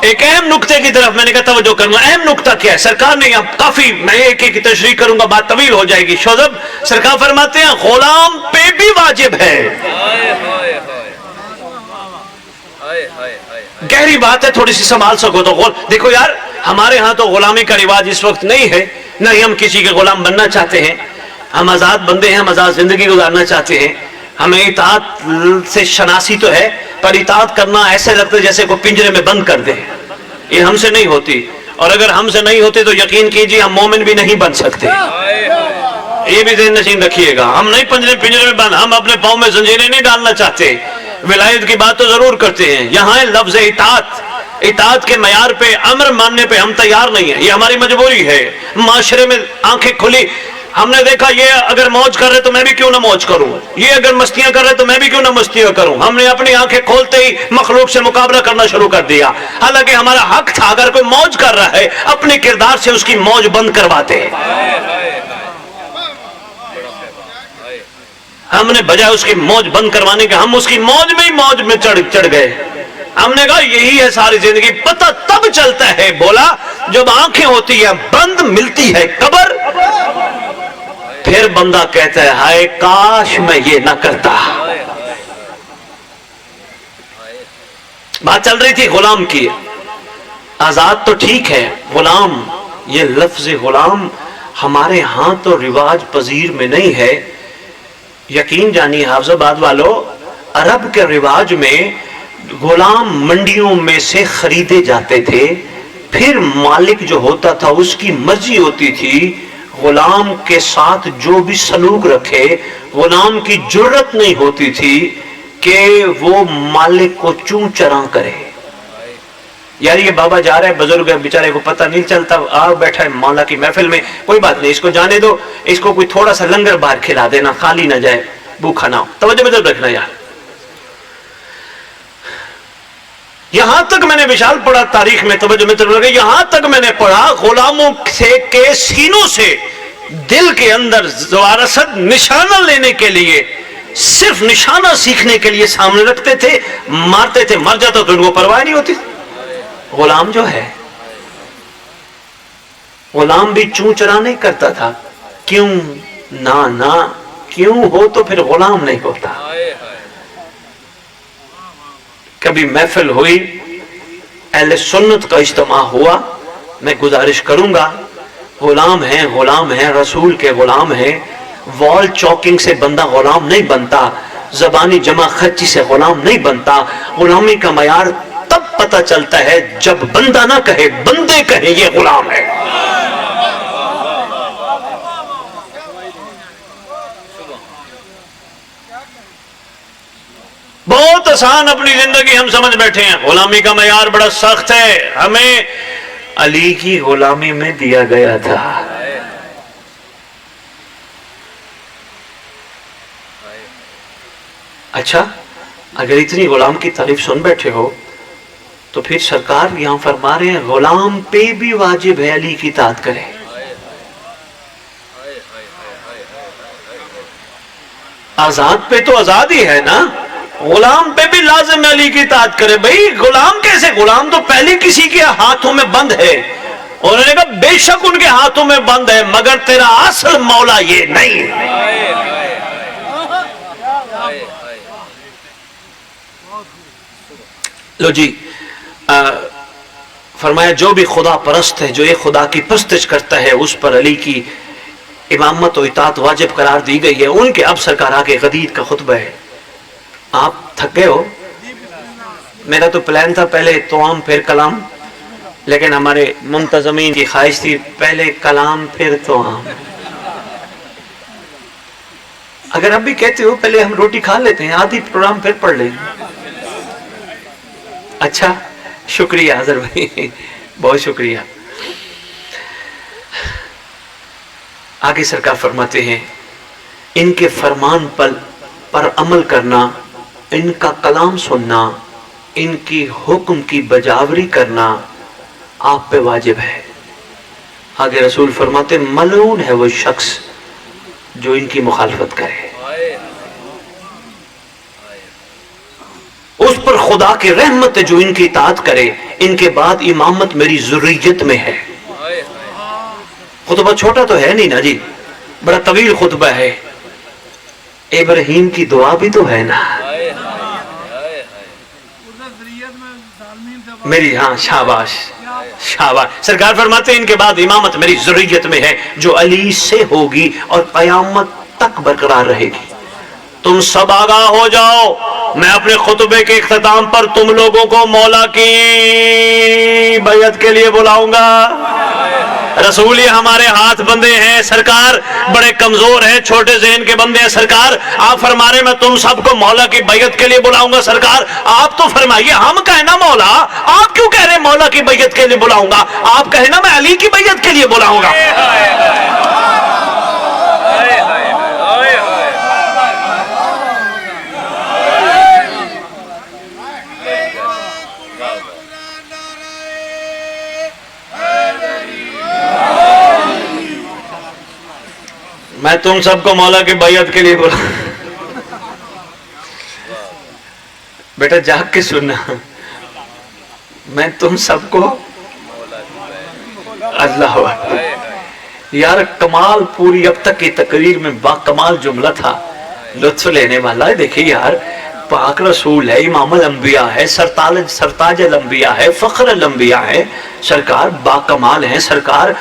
एक अहम नुक्ते की तरफ मैंने कहा तवज्जो करना। अहम नुक्ता क्या है? सरकार ने यहाँ काफी, मैं एक एक तशरीह करूंगा, बात तवील हो जाएगी। शोजब सरकार फरमाते हैं गुलाम पे भी वाजिब है। गहरी बात है, थोड़ी सी संभाल सको तो। देखो यार, हमारे यहाँ तो गुलामी का रिवाज इस वक्त नहीं है, न ही हम किसी के गुलाम बनना चाहते हैं। हम आजाद बंदे हैं, हम आजाद जिंदगी गुजारना चाहते हैं। हमें इताअत से शनासी तो है, पर इताअत करना ऐसे लगता है जैसे को पिंजरे में बंद कर दे। ये हमसे नहीं होती, और अगर हमसे नहीं होती तो यकीन कीजिए हम मोमिन भी नहीं बन सकते। ये भी ज़हन नशीन रखिएगा। हम नहीं पिंजरे में बंद, हम अपने पाँव में जंजीरें नहीं डालना चाहते। विलायत की बात तो जरूर करते हैं। यहाँ है लफ्ज इताअत। इताअत के मयार पे, अमर मानने पे हम तैयार नहीं है, ये हमारी मजबूरी है। माशरे में आंखें खुली, हमने देखा ये अगर मौज कर रहे तो मैं भी क्यों ना मौज करूं, ये अगर मस्तियां कर रहे तो मैं भी क्यों ना मस्तियां करूं। हमने अपनी आंखें खोलते ही मखलूक से मुकाबला करना शुरू कर दिया। हालांकि हमारा हक था, अगर कोई मौज कर रहा है अपने किरदार से उसकी मौज बंद करवाते। हमने बजाय उसकी मौज बंद करवाने के, हम उसकी मौज में ही मौज में चढ़ गए। हमने कहा यही है सारी जिंदगी। पता तब चलता है, बोला, जब आंखें होती है बंद, मिलती है कब्र, फिर बंदा कहता है हाय काश मैं ये ना करता। बात चल रही थी गुलाम की। आजाद तो ठीक है, गुलाम, ये लफ्ज गुलाम हमारे यहां तो रिवाज पजीर में नहीं है। यकीन जानिए हाफिजाबाद वालों, अरब के रिवाज में गुलाम मंडियों में से खरीदे जाते थे, फिर मालिक जो होता था उसकी मर्जी होती थी गुलाम के साथ जो भी सलूक रखे। गुलाम की जुर्रत नहीं होती थी कि वो मालिक को चूं चरा करे। यार ये बाबा जा रहा है, बुजुर्ग है, बेचारे को पता नहीं चलता, आ बैठा है मौला की महफिल में, कोई बात नहीं, इसको जाने दो, इसको कोई थोड़ा सा लंगर बाहर खिला देना, खाली ना जाए, भूखा ना हो। तवज्जो में रखना यार। यहां तक मैंने विशाल पढ़ा तारीख में, तवज्जो में लगे, यहां तक मैंने पढ़ा गुलामों से के सीनों से दिल के अंदर वारसत निशाना लेने के लिए, सिर्फ निशाना सीखने के लिए सामने रखते थे, मारते थे, मर जाता तो उनको परवाह नहीं होती। गुलाम जो है, गुलाम भी चूं चरा नहीं करता था। क्यों ना क्यों हो तो फिर गुलाम नहीं होता। कभी महफिल हुई, अहले सुन्नत का इज्तिमा हुआ, मैं गुजारिश करूंगा, गुलाम है, रसूल के गुलाम है। वॉल चौकिंग से बंदा गुलाम नहीं बनता, जबानी जमा खर्ची से गुलाम नहीं बनता। गुलामी का मयार तब पता चलता है जब बंदा ना कहे, बंदे कहे ये गुलाम है। बहुत आसान अपनी जिंदगी हम समझ बैठे हैं, गुलामी का मयार बड़ा सख्त है। हमें अली की गुलामी में दिया गया था। अच्छा, अगर इतनी गुलाम की तारीफ सुन बैठे हो तो फिर सरकार यहां फरमा रहे हैं गुलाम पे भी वाजिब है अली की इताअत करे। आजाद पे तो आजाद ही है ना, गुलाम पे भी लाजिम अली की इताअत करे। भाई गुलाम कैसे? गुलाम तो पहले किसी के हाथों में बंद है, उन्होंने कहा बेशक उनके हाथों में बंद है मगर तेरा असल मौला ये नहीं है। लो जी, फरमाया जो भी खुदा परस्त है, जो ये खुदा की परस्तिश करता है, उस पर अली की इमामत और इताअत वाजिब करार दी गई है। उनके अब सरकार आगे गदीद का खुतबा है। आप थक गए हो? मेरा तो प्लान था पहले तोआम फिर कलाम, लेकिन हमारे मुंतजमीन की ख्वाहिश थी पहले कलाम फिर तोआम। अगर आप भी कहते हो पहले हम रोटी खा लेते हैं, आधी प्रोग्राम फिर पढ़ लेंगे। अच्छा, शुक्रिया अजहर भाई, बहुत शुक्रिया। आगे सरकार फरमाते हैं, इनके फरमान पर अमल करना, इनका कलाम सुनना, इनकी हुक्म की बजावरी करना आप पे वाजिब है। आगे रसूल फरमाते, मलून है वो शख्स जो इनकी मुखालफत करे, उस पर खुदा की रहमत है जो इनकी इताअत करे। इनके बाद इमामत मेरी ज़ुर्रियत में है। खुतबा छोटा तो है नहीं ना जी, बड़ा तवील खुतबा है। इब्राहीम की दुआ भी तो है ना मेरी। हाँ, शाबाश शाबाश। सरकार फरमाते हैं इनके बाद इमामत मेरी ज़ुर्रियत में है जो अली से होगी और क़यामत तक बरकरार रहेगी। तुम सब आगाह हो जाओ, मैं अपने खुतबे के इख्तिताम पर तुम लोगों को मौला की बैयत के लिए बुलाऊंगा। रसूल ये हमारे हाथ बंधे हैं, सरकार बड़े कमजोर हैं, छोटे ज़हन के बंदे हैं। सरकार आप फरमा रहे मैं तुम सबको मौला की बैयत के लिए बुलाऊंगा। सरकार आप तो फरमाइए, हम कहे ना मौला, आप क्यों कह रहे मौला की बैयत के लिए बुलाऊंगा? आप कहे ना मैं अली की बैयत के लिए बुलाऊंगा। मैं तुम सबको मौला की बैयत के लिए बोला। बेटा जाग के सुनना, मैं तुम सबको अल्लाह यार कमाल, पूरी अब तक की तकरीर में बाकमाल जुमला था, लुत्फ लेने वाला है। देखिए यार, पाक रसूल है, इमामुल अंबिया है, सरताज अंबिया है, फख्र अंबिया है, सरकार बाकमाल है। सरकार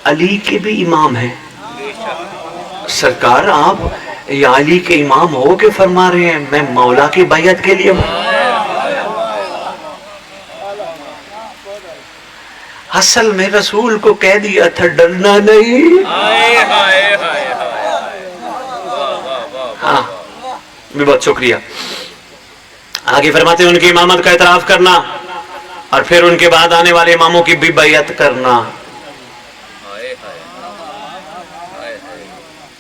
अली के भी इमाम है। सरकार आप या अली के इमाम हो के फरमा रहे हैं मैं मौला की बैयत के लिए। असल में रसूल को कह दिया था डरना नहीं। हाँ, बहुत शुक्रिया। आगे फरमाते उनकी इमामत का एतराफ करना और फिर उनके बाद आने वाले इमामों की भी बैयत करना।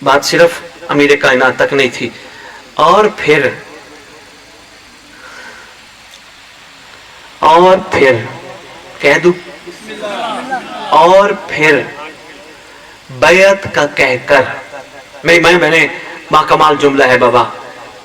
बात सिर्फ अमीर कायनात तक नहीं थी। और फिर कह दूं, और फिर बैयत का कहकर मैंने बाकमाल जुमला है बाबा,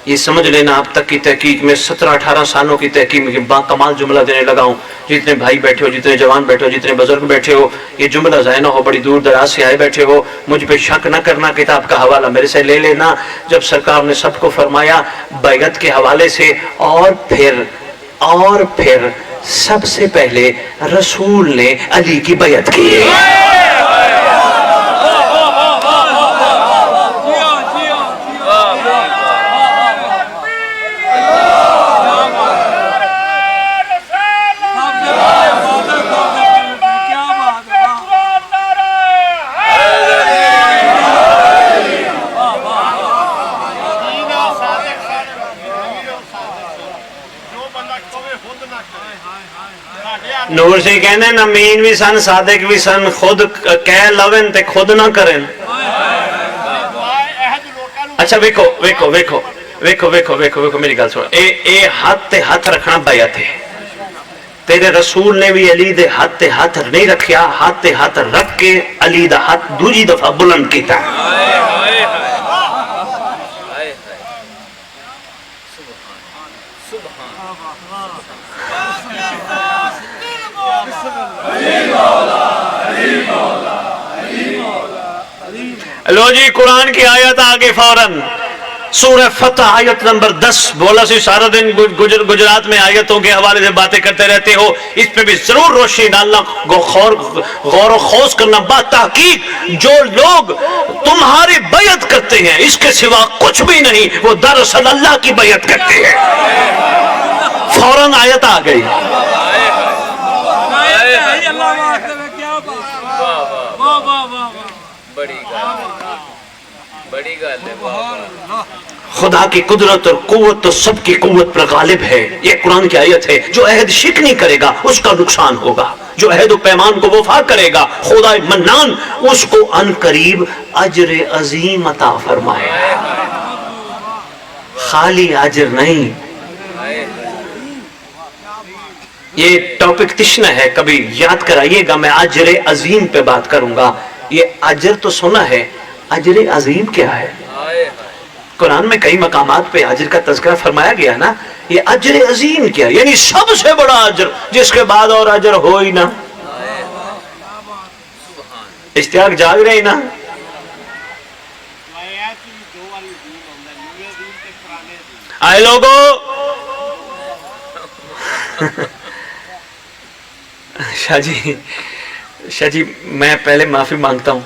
ये समझ लेना। अब तक की तहकीक में 17-18 सालों की तहकीक में बाकमाल जुमला देने लगा हूँ। जितने भाई बैठे हो, जितने जवान बैठे हो, जितने बुजुर्ग बैठे हो, ये जुमला ज़ाया ना हो, बड़ी दूर दराज से आए बैठे हो, मुझ पे शक न करना। किताब का हवाला मेरे से ले लेना। जब सरकार ने सबको फरमाया बैयत के हवाले से, और फिर सबसे पहले रसूल ने अली की बैयत की है। नूर से कहना नमीन भी सन, सादिक भी सन, खुद कह लवन ते खुद ना करें। अच्छा वेखो वेखो वेखो वेखो वेखो वेखो वेखो मेरी गल सुनो। ए हाथ ते हाथ रखना बैयत है। तेरे रसूल ने भी अली दे हाथ ते हाथ नहीं रखिया, हाथ ते हाथ रख के अली दा हाथ दूजी दफा बुलंद किया। لو جی قرآن کی آیت آگے فوراً سورہ فتح آیت نمبر 10. بولا سی سارا دن گجرات میں آیتوں کے حوالے سے باتیں کرتے رہتے ہو, اس پہ بھی ضرور روشنی ڈالنا, غور و خوض کرنا. بات تحقیق جو لوگ تمہاری بیعت کرتے ہیں اس کے سوا کچھ بھی نہیں, وہ دراصل اللہ کی بیعت کرتے ہیں. فوراً آیت آ گئی. خدا کی قدرت اور قوت تو سب کی قوت پر غالب ہے. یہ قرآن کی آیت ہے. جو عہد شکنی کرے گا اس کا نقصان ہوگا, جو عہد و پیمان کو وفا کرے گا خدا منان اس کو ان قریب اجر عظیم عطا فرمائے گا. خالی اجر نہیں. یہ ٹاپک تشنہ ہے, کبھی یاد کرائیے گا. میں اجر عظیم پہ بات کروں گا. یہ اجر تو سنا ہے, اجر عظیم کیا ہے؟ قرآن میں کئی مقامات پہ اجر کا تذکرہ فرمایا گیا نا. یہ اجر عظیم کیا, یعنی سب سے بڑا اجر جس کے بعد اور اجر ہو ہی نا. اشتیاق جاگ رہے نا. آئے لوگو شاہ جی میں پہلے معافی مانگتا ہوں,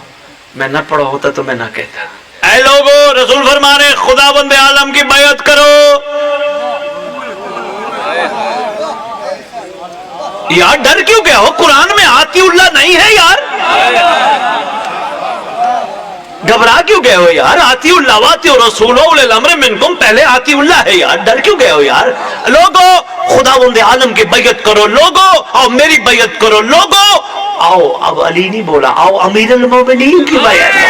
میں نہ پڑھا ہوتا تو میں نہ کہتا. اے لوگو رسول فرما رہے خدا بند عالم کی بیعت کرو. یار ڈر کیوں گیا ہو؟ قرآن میں آتی اللہ نہیں ہے یار. گھبرا کیوں گئے ہو یار؟ آتی اللہ واتی رسول اولي الامر منکم, پہلے آتی اللہ ہے یار. ڈر کیوں گئے ہو یار؟ لوگو خدا بند عالم کی بیعت کرو. لوگو آؤ میری بیعت کرو. لوگو آؤ, اب علی نہیں بولا, آؤ امیر المومنین کی بیعت کرو.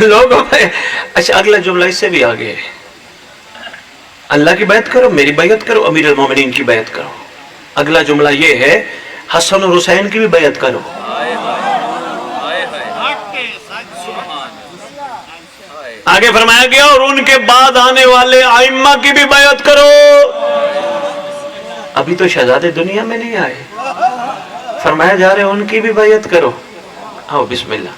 لوگوں میں اچھا اگلا جملہ اس سے بھی آگے ہے. اللہ کی بیعت کرو, میری بیعت کرو, امیر المومنین کی بیعت کرو. اگلا جملہ یہ ہے حسن اور حسین کی بھی بیعت کرو. آگے فرمایا گیا اور ان کے بعد آنے والے ائمہ کی بھی بیعت کرو. ابھی تو شہزادے دنیا میں نہیں آئے, فرمایا جا رہے ان کی بھی بیعت کرو. آؤ بسم اللہ.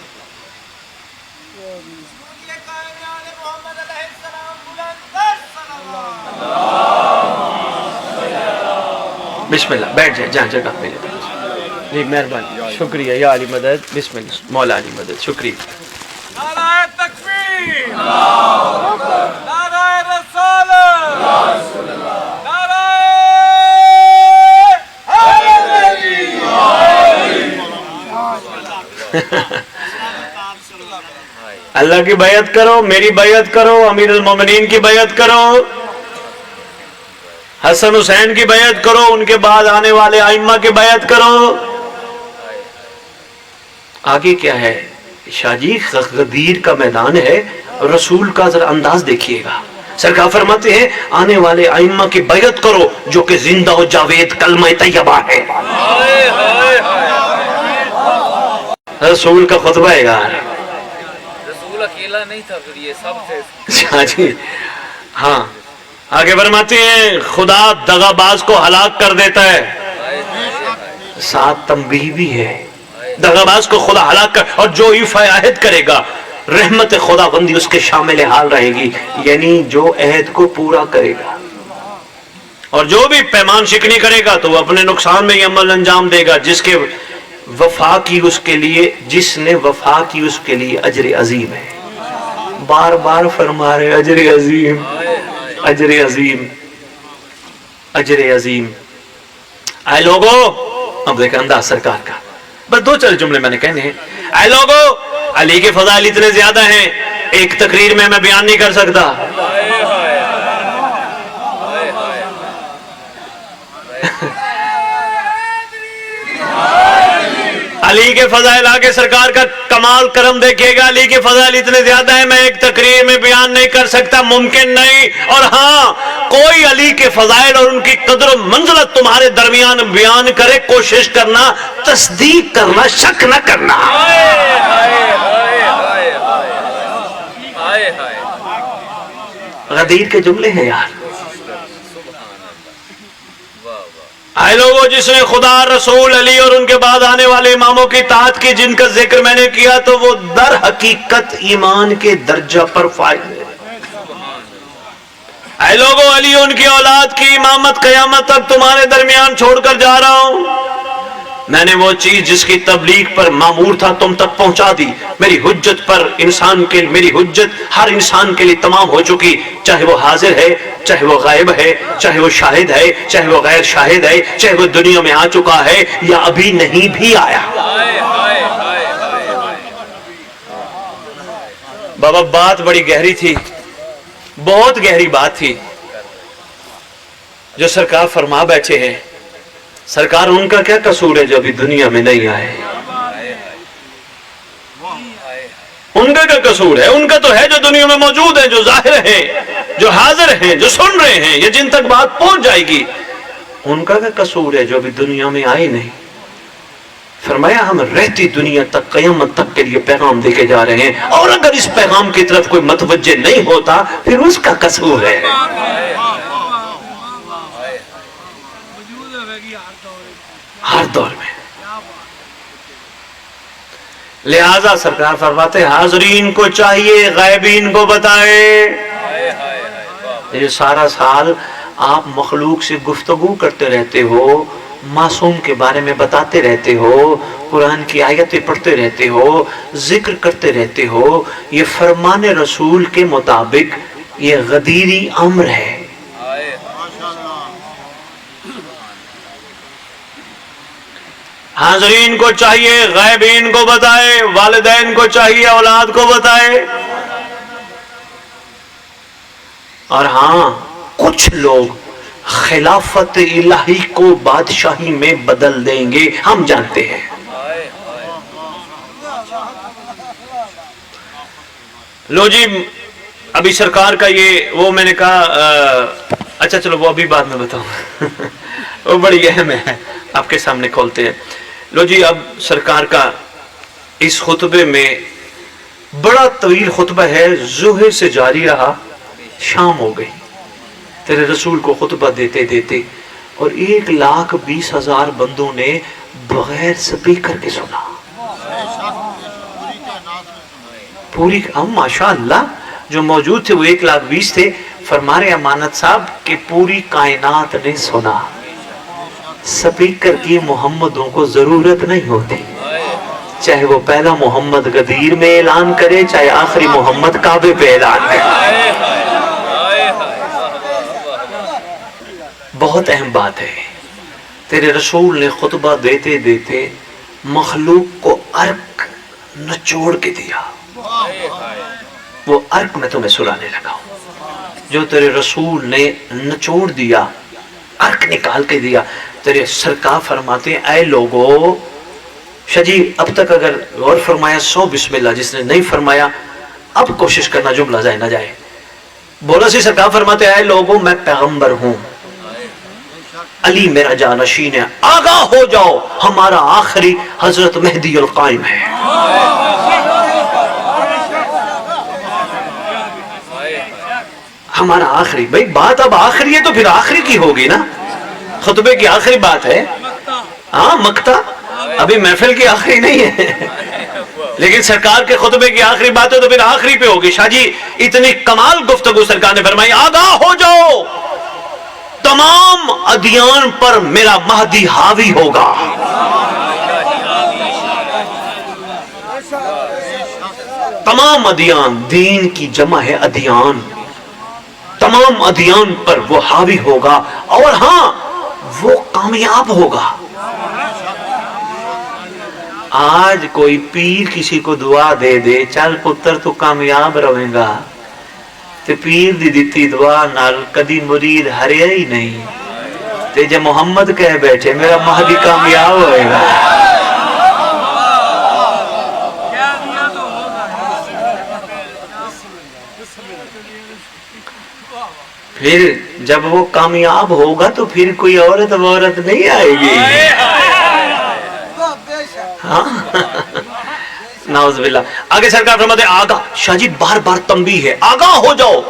بسم اللہ بیٹھ جائے جہاں جگہ ملے. جی مہربانی, شکریہ. یا علی مدد. بسم اللہ. مولا علی مدد. شکریہ. نعرہ تکبیر, نعرہ رسالت, نعرہ حیدری. اللہ کی بیعت کرو, میری بیعت کرو, امیر المومنین کی بیعت کرو, حسن حسین کی بیعت کرو, ان کے بعد آنے والے ائمہ کی بیعت کرو. آگے کیا ہے شاہ جی؟ غدیر کا میدان ہے. رسول کا ذرا انداز دیکھیے گا. سرکار فرماتے ہیں آنے والے ائمہ کی بیعت کرو جو کہ زندہ و جاوید کلمہ طیبہ ہے. رسول کا خطبہ ہے یار. رسول اکیلا نہیں تھا, پھر یہ سب تھے. شاہ جی ہاں. آگے فرماتے ہیں خدا دغا باز کو ہلاک کر دیتا ہے, ساتھ تنبیہ بھی ہے. دغا باز کو خدا ہلاک کر, اور جو ایفا عہد کرے گا رحمت خدا بندی اس کے شامل حال رہے گی, یعنی جو عہد کو پورا کرے گا. اور جو بھی پیمان شکنی کرے گا تو وہ اپنے نقصان میں یہ عمل انجام دے گا. جس کے وفا کی اس کے لیے, جس نے وفا کی اس کے لیے اجر عظیم ہے. بار بار فرما رہے اجر عظیم, اجر عظیم, اجر عظیم. اے لوگو, اب دیکھ انداز سرکار کا, بس دو چل جملے میں نے کہنے ہیں. اے لوگو علی کے فضائل اتنے زیادہ ہیں ایک تقریر میں بیان نہیں کر سکتا. علی کے فضائل آگے سرکار کا کمال کرم دیکھیے گا. علی کے فضائل اتنے زیادہ ہیں میں ایک تقریر میں بیان نہیں کر سکتا, ممکن نہیں. اور ہاں कोई अली के फजाइल और उनकी कदर मंजिलत तुम्हारे दरमियान बयान करे, कोशिश करना, तस्दीक करना, शक न करना। गदीर के जुमले हैं यार। आए लोगों, जिसने खुदा, रसूल, अली और उनके बाद आने वाले इमामों की ताअत की, जिनका जिक्र मैंने किया, तो वो दर हकीकत ईमान के दर्जा पर फाइज है। आए लोगों, अली उनकी औलाद की इमामत क़यामत तक तुम्हारे दरमियान छोड़कर जा रहा हूं। मैंने वो चीज जिसकी तबलीग पर मामूर था तुम तक पहुंचा दी। मेरी हुज्जत पर इंसान के, मेरी हुज्जत हर इंसान के लिए तमाम हो चुकी, चाहे वो हाजिर है, चाहे वो गायब है, चाहे वो शाहिद है, चाहे वो गैर शाहिद है, चाहे वो दुनिया में आ चुका है या अभी नहीं भी आया। बाबा बात बड़ी गहरी थी, बहुत गहरी बात थी जो सरकार फरमा बैठे हैं। सरकार उनका क्या कसूर है जो अभी दुनिया में नहीं आए? उनका क्या कसूर है? उनका तो है जो दुनिया में मौजूद है, जो जाहिर है, जो हाजिर हैं, जो सुन रहे हैं, या जिन तक बात पहुंच जाएगी। उनका क्या कसूर है जो अभी दुनिया में आए नहीं? फरमाया हम रहती दुनिया तक क़यामत तक के लिए पैगाम देके जा रहे हैं, और अगर इस पैगाम की तरफ कोई मतवज्जे नहीं होता फिर उसका कसूर है। हर दौर में। लिहाजा सरकार फरमाते हाजरीन को चाहिए गायबीन को बताए। ये सारा साल आप मखलूक से गुफ्तगू करते रहते हो, मासूम के बारे में बताते रहते हो, कुरान की आयतें पढ़ते रहते हो, जिक्र करते रहते हो। ये फरमाने रसूल के मुताबिक ये गदीरी अम्र है। हाज़रीन को चाहिए गायबीन को बताए, वालिदैन को चाहिए औलाद को बताए। और हाँ, कुछ लोग खिलाफत इलाही को बादशाही में बदल देंगे, हम जानते हैं। लो जी, अभी सरकार का ये वो मैंने कहा अच्छा चलो वो अभी बाद में बताऊं वो बड़ी अहम है, आपके सामने खोलते हैं। लो जी, अब सरकार का इस खुतबे में बड़ा तवील खुतबा है, ज़ुहर से जारी रहा, शाम हो गई तेरे रसूल को खुतबा देते देते, और 1,20,000 बंदों ने बगैर स्पीकर के सुना। पूरी हम माशाअल्लाह जो मौजूद थे वो 1,20,000 थे। फरमारे अमानत साहब कि पूरी कायनात ने सुना। स्पीकर की मोहम्मदों को जरूरत नहीं होती, चाहे वो पहला मोहम्मद गदीर में ऐलान करे, चाहे आखिरी मोहम्मद काबे पे ऐलान करे। बहुत अहम बात है। तेरे रसूल ने खुतबा देते देते मखलूक को अर्क नचोड़ के दिया। वो अर्क में तुम्हें सुनाने लगा हूं जो तेरे रसूल ने नचोड़ दिया, अर्क निकाल के दिया। तेरे सरकार फरमाते हैं ऐ लोगो, शाजी अब तक अगर गौर फरमाया 100 बिस्मिल्लाह, जिसने नहीं फरमाया अब कोशिश करना जुमला जाए ना जाए। बोला सी सरकार फरमाते हैं ऐ लोगो, मैं पैगंबर हूं, अली मेरा जानशीन है, आगाह हो जाओ हमारा आखिरी हजरत मेहदी अल कायम है। हमारा आखिरी, भाई बात अब आखिरी है तो फिर आखिरी की होगी ना, खुतबे की आखिरी बात है। हाँ मक्ता अभी महफिल की आखिरी नहीं है लेकिन सरकार के खुतबे की आखिरी बात है तो फिर आखिरी पे होगी। शाहजी इतनी कमाल गुफ्तगू सरकार ने फरमाई, आगाह हो जाओ तमाम अदियान पर मेरा महदी हावी होगा। तमाम अदियान, दीन की जमा है अदियान, तमाम अदियान पर वो हावी होगा और हाँ वो कामयाब होगा। आज कोई पीर किसी को दुआ दे दे, चल पुत्र तू कामयाब रहेगा, ते पीर दी दिती दुआ नाल कदी मुरीद हरिया ही नहीं। ते जे मोहम्मद कह बैठे मेरा महदी कामयाब होएगा, پھر جب وہ کامیاب ہوگا تو پھر کوئی عورت نہیں آئے گی. ہاں نعوذ باللہ. آگے سرکار فرماتے ہیں آگاہ. شاہ جی بار بار تنبیہ ہے, آگاہ ہو جاؤ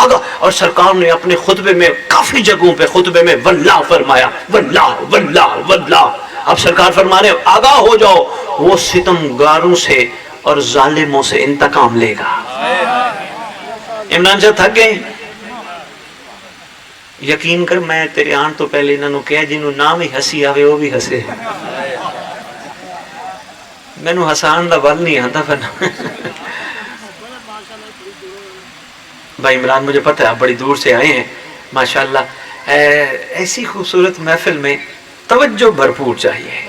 آگاہ. اور سرکار نے اپنے خطبے میں کافی جگہوں پہ خطبے میں واللہ فرمایا, واللہ واللہ واللہ. اب سرکار فرما رہے ہیں آگاہ ہو جاؤ, وہ ستمگاروں سے اور ظالموں سے انتقام لے گا. عمران صاحب تھک گئے. یقین کر میں تیرے آن تو پہلے انہوں نے کہا جنہوں نام ہی ہسی آوے وہ بھی ہسے. میں نو حسان دا ول نہیں آتا پھر. بھائی عمران مجھے پتہ ہے آپ بڑی دور سے آئے ہیں ماشاءاللہ. ایسی خوبصورت محفل میں توجہ بھرپور چاہیے.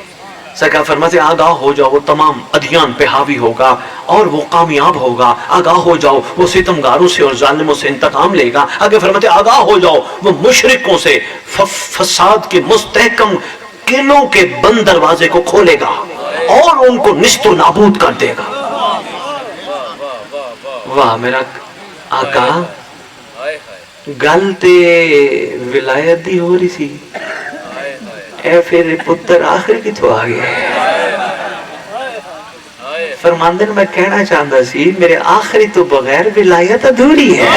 سرکار فرماتے آگاہ ہو جاؤ وہ تمام ادیان پہ حاوی ہوگا اور وہ کامیاب ہوگا. آگاہ ہو جاؤ وہ ستمگاروں سے اور ظالموں سے انتقام لے گا. آگے فرماتے آگاہ ہو جاؤ وہ مشرکوں سے فساد کے مستحکم قلعوں کے بند دروازے کو کھولے گا اور ان کو نست و نابود کر دے گا. واہ میرا آقا, گل تے ولایت دی ہو رہی سی, اے پھر پتر آخر کتوں آ گیا. فرماندے میں کہنا چاہتا سی میرے آخری تو بغیر ولایت ادھوری ہے.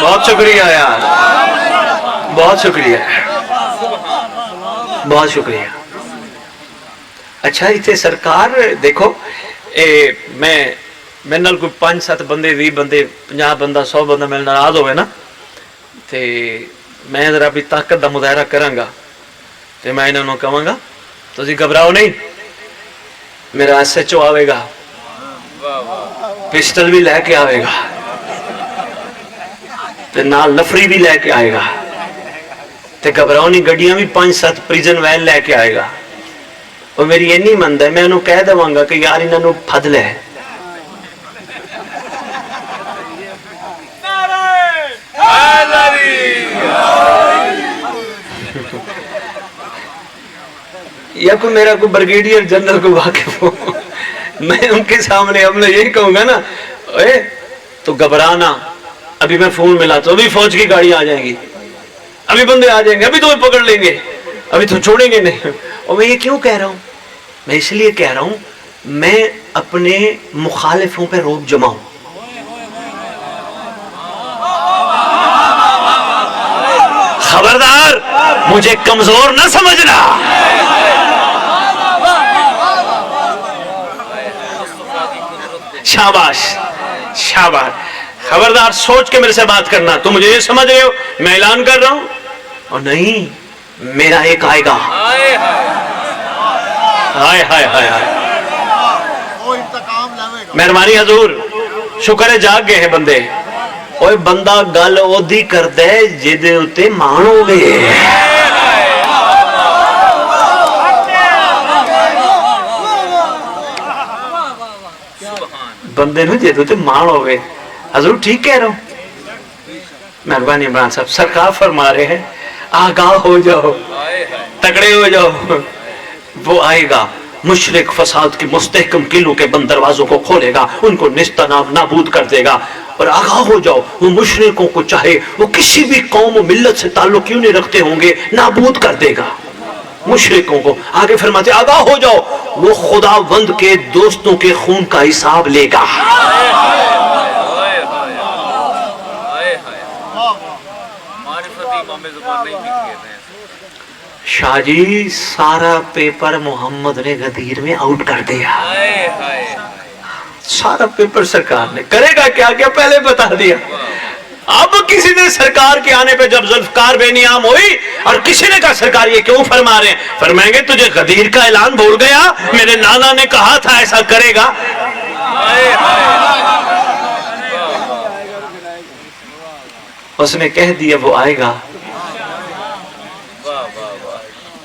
بہت شکریہ یار, بہت شکریہ, بہت شکریہ. اچھا اتنے سرکار دیکھو میں نال کوئی 5-7 بندے 20 بندے 50 بندہ 100 بندہ میرے ناراض ہوئے نا تے میں ذرا اپنی طاقت دا مظاہرہ کراں گا تے میں انہوں نے کہاں گا تسی گھبراؤ نہیں, میرا SHO آوے گا, پسٹل بھی لے کے آوے گا تے نال نفری بھی لے کے آئے گا تے گھبراؤ نہیں, گڈیاں بھی 5-7 پریزن وین لے کے آئے گا. اور میری یہ نہیں مند ہے, میں انہوں کہہ دوں گا کہ یار انہوں پھد لے. یا کوئی میرا کوئی برگیڈیئر جنرل کو واقف ہو, میں ان کے سامنے اب میں یہی کہوں گا نا اے تو گھبرانا, ابھی میں فون ملا تو ابھی فوج کی گاڑی آ جائیں گی, ابھی بندے آ جائیں گے, ابھی تمہیں پکڑ لیں گے, ابھی تو چھوڑیں گے نہیں. اور میں یہ کیوں کہہ رہا ہوں, میں اس لیے کہہ رہا ہوں میں اپنے مخالفوں پہ روب جماؤں. خبردار مجھے کمزور نہ سمجھنا. شاباش شاباش, خبردار سوچ کے میرے سے بات کرنا. تم مجھے یہ سمجھ رہے ہو میں اعلان کر رہا ہوں, اور نہیں میرا ایک آئے گا. ہائے ہائے ہائے ہائے, مہربانی حضور, شکر ہے جاگ گئے ہیں بندے. اوے بندہ گل اودی کر دے جدے اتے مان ہو گئے. بندے نو جدے اتے مان ہو گئے. حضور ٹھیک کہہ رہا ہوں, مہربانی عمران صاحب. سرکار فرما رہے ہیں آگاہ ہو جاؤ, تکڑے ہو جاؤ, وہ آئے گا مشرک فساد کے مستحکم قلعوں کے بند دروازوں کو کھولے گا, ان کو نست نابود کر دے گا. اور آگاہ ہو جاؤ وہ مشرکوں کو چاہے وہ کسی بھی قوم و ملت سے تعلق کیوں نہیں رکھتے ہوں گے نابود کر دے گا مشرکوں کو. آگے فرماتے آگاہ ہو جاؤ وہ خداوند کے دوستوں کے خون کا حساب لے گا. شاہ جی سارا پیپر محمد نے غدیر میں آؤٹ کر دیا. سارا پیپر سرکار نے کرے گا کیا کیا پہلے بتا دیا. اب کسی نے سرکار کے آنے پہ جب ذوالفقار بے نیام ہوئی اور کسی نے کہا سرکار یہ کیوں فرما رہے ہیں, فرمائیں گے تجھے غدیر کا اعلان بھول گیا, میرے نانا نے کہا تھا ایسا کرے گا. اس نے کہہ دیا وہ آئے گا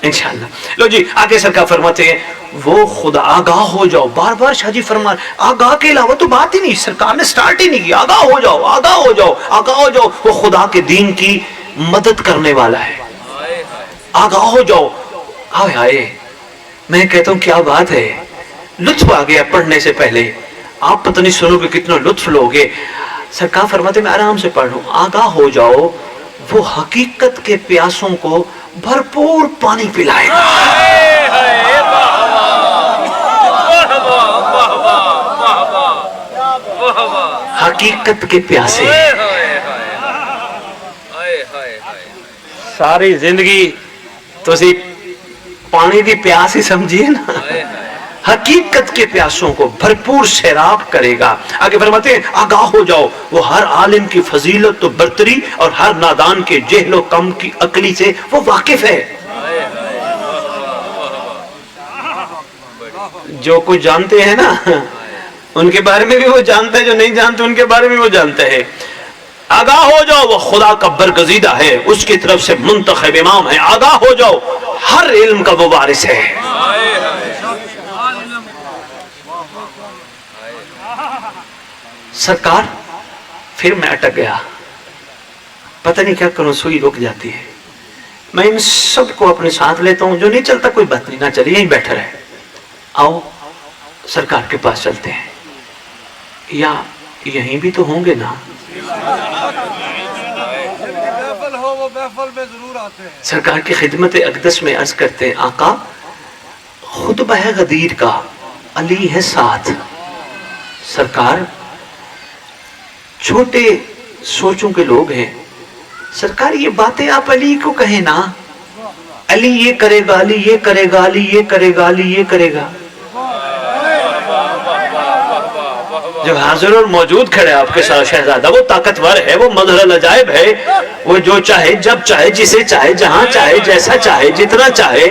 انشاءاللہ. لو جی آگے سرکار فرماتے ہیں وہ خدا آگاہ ہو جاؤ. بار بار شاہ جی فرما آگاہ کے علاوہ تو بات ہی نہیں, سرکار نے سٹارٹ ہی نہیں کی. آگاہ ہو جاؤ آگاہ ہو جاؤ آگاہ ہو جاؤ, وہ خدا کے دین کی مدد کرنے والا ہے. آگاہ ہو جاؤ. آئے آئے میں کہتا ہوں کیا بات ہے, لطف آ گیا پڑھنے سے پہلے. آپ پتہ نہیں سنو کہ کتنا لطف لوگے. सरकार फरमाते मैं आराम से पढ़ रहा हूं, आगाह हो जाओ वो हकीकत के प्यासों को भरपूर पानी पिलाएगा। हकीकत के प्यासे सारी जिंदगी तुसी पानी दी प्यास ही समझिए ना, हकीकत के प्यासों को भरपूर सैराब करेगा। आगे फरमाते हैं आगाह हो जाओ वो हर आलिम की फजीलत तो बरतरी और हर नादान के जहलो कम की अकली से वो वाकिफ है। जो कुछ जानते हैं ना उनके बारे में भी वो जानता है, जो नहीं जानते उनके बारे में वो जानता है। आगाह हो जाओ वो खुदा का बरगजीदा है, उसकी तरफ से मुंतखब इमाम है। आगाह हो जाओ हर इल्म का वो वारिस है। सरकार फिर मैं अटक गया, पता नहीं क्या करूं, सुई रुक जाती है। मैं इन सबको अपने साथ लेता हूं, जो नहीं चलता कोई बात नहीं, ना चलिए यहीं बैठा रहे, आओ सरकार के पास चलते हैं, या यहीं भी तो होंगे ना। महफिल हो वो महफिल में जरूर आते हैं। सरकार की खिदमत अक़दस में अर्ज करते हैं आका खुतबा है गदीर का, अली है साथ। सरकार छोटे सोचों के लोग हैं, सरकार ये बातें आप अली को कहें ना, अली ये करेगा, अली ये करेगा, अली ये करेगा, अली ये करेगा। जो हाजिर और मौजूद खड़े आपके साथ शहजादा, वो ताकतवर है, वो मज़हर अजायब है, वो जो चाहे जब चाहे जिसे चाहे जहां चाहे जैसा चाहे जितना चाहे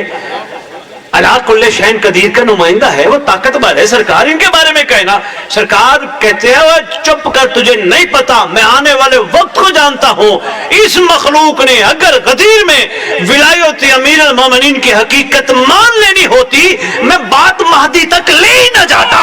अला कुल्ले शैन कदीर का नुमाइंदा है, वो ताकतवर है। सरकार इनके बारे में कहना, सरकार कहते हैं वो चुप कर, तुझे नहीं पता, मैं आने वाले वक्त को जानता हूं। इस मखलूक ने अगर गदीर में विलायत अमीर अल मोमिनीन की हकीकत मान लेनी होती, मैं बात महदी तक ले ही न जाता।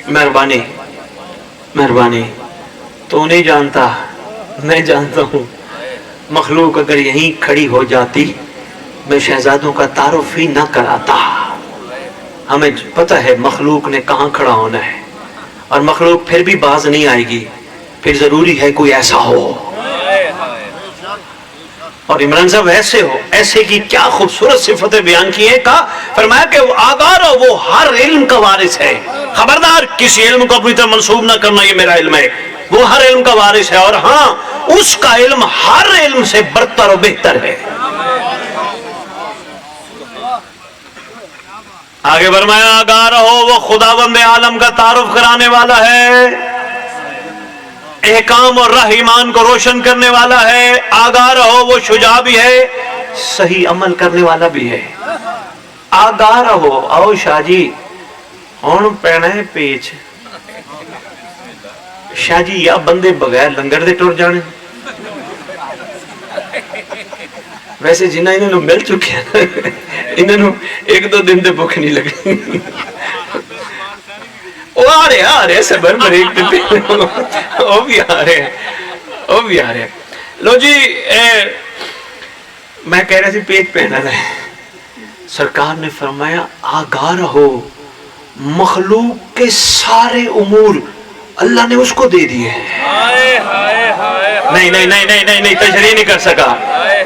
मेहरबानी मेहरबानी, तो नहीं जानता, मैं जानता हूं। मखलूक अगर यहीं खड़ी हो जाती, मैं शहजादों का तारुफ ही ना कराता। हमें पता है मखलूक ने कहां खड़ा होना है, और मखलूक फिर भी बाज नहीं आएगी, फिर जरूरी है कोई ऐसा हो। और इमरान साहब ऐसे हो, ऐसे की क्या खूबसूरत सिफतें बयान की है। कहा फरमाया कि वो आगार हो, वो हर इल्म का वारिस है। खबरदार किसी इल्म को अपनी तरफ मंसूब ना करना, ये मेरा इल्म है। वो हर इल्म का वारिस है, और हाँ उसका इल्म हर इल्म से बरतर और बेहतर है। आगे फरमाया आगार हो वो खुदावंद आलम का तारुफ कराने वाला है, एहकाम और राह ईमान को रोशन करने वाला है। आगाह रहो वो शुजा भी है, सही अमल करने वाला भी है। आगाह रहो। आओ शाह जी हुण पैना है पेच। शाह जी या बंदे बगैर लंगर दे टुर जाने, वैसे जिन्ना इन्होंने मिल चुके हैं इन्होंने एक दो दिन से भुख नहीं लगी। आ रहे सबर ब्रेक देते, वो भी आ रहे हैं, वो भी आ रहे हैं। लो जी मैं कह रहा थी पेट पहना है। सरकार ने फरमाया आगाह रहो, मखलूक के सारे उमूर अल्लाह ने उसको दे दिए। नहीं नहीं नहीं नहीं नहीं नहीं तशरीह नहीं कर सका।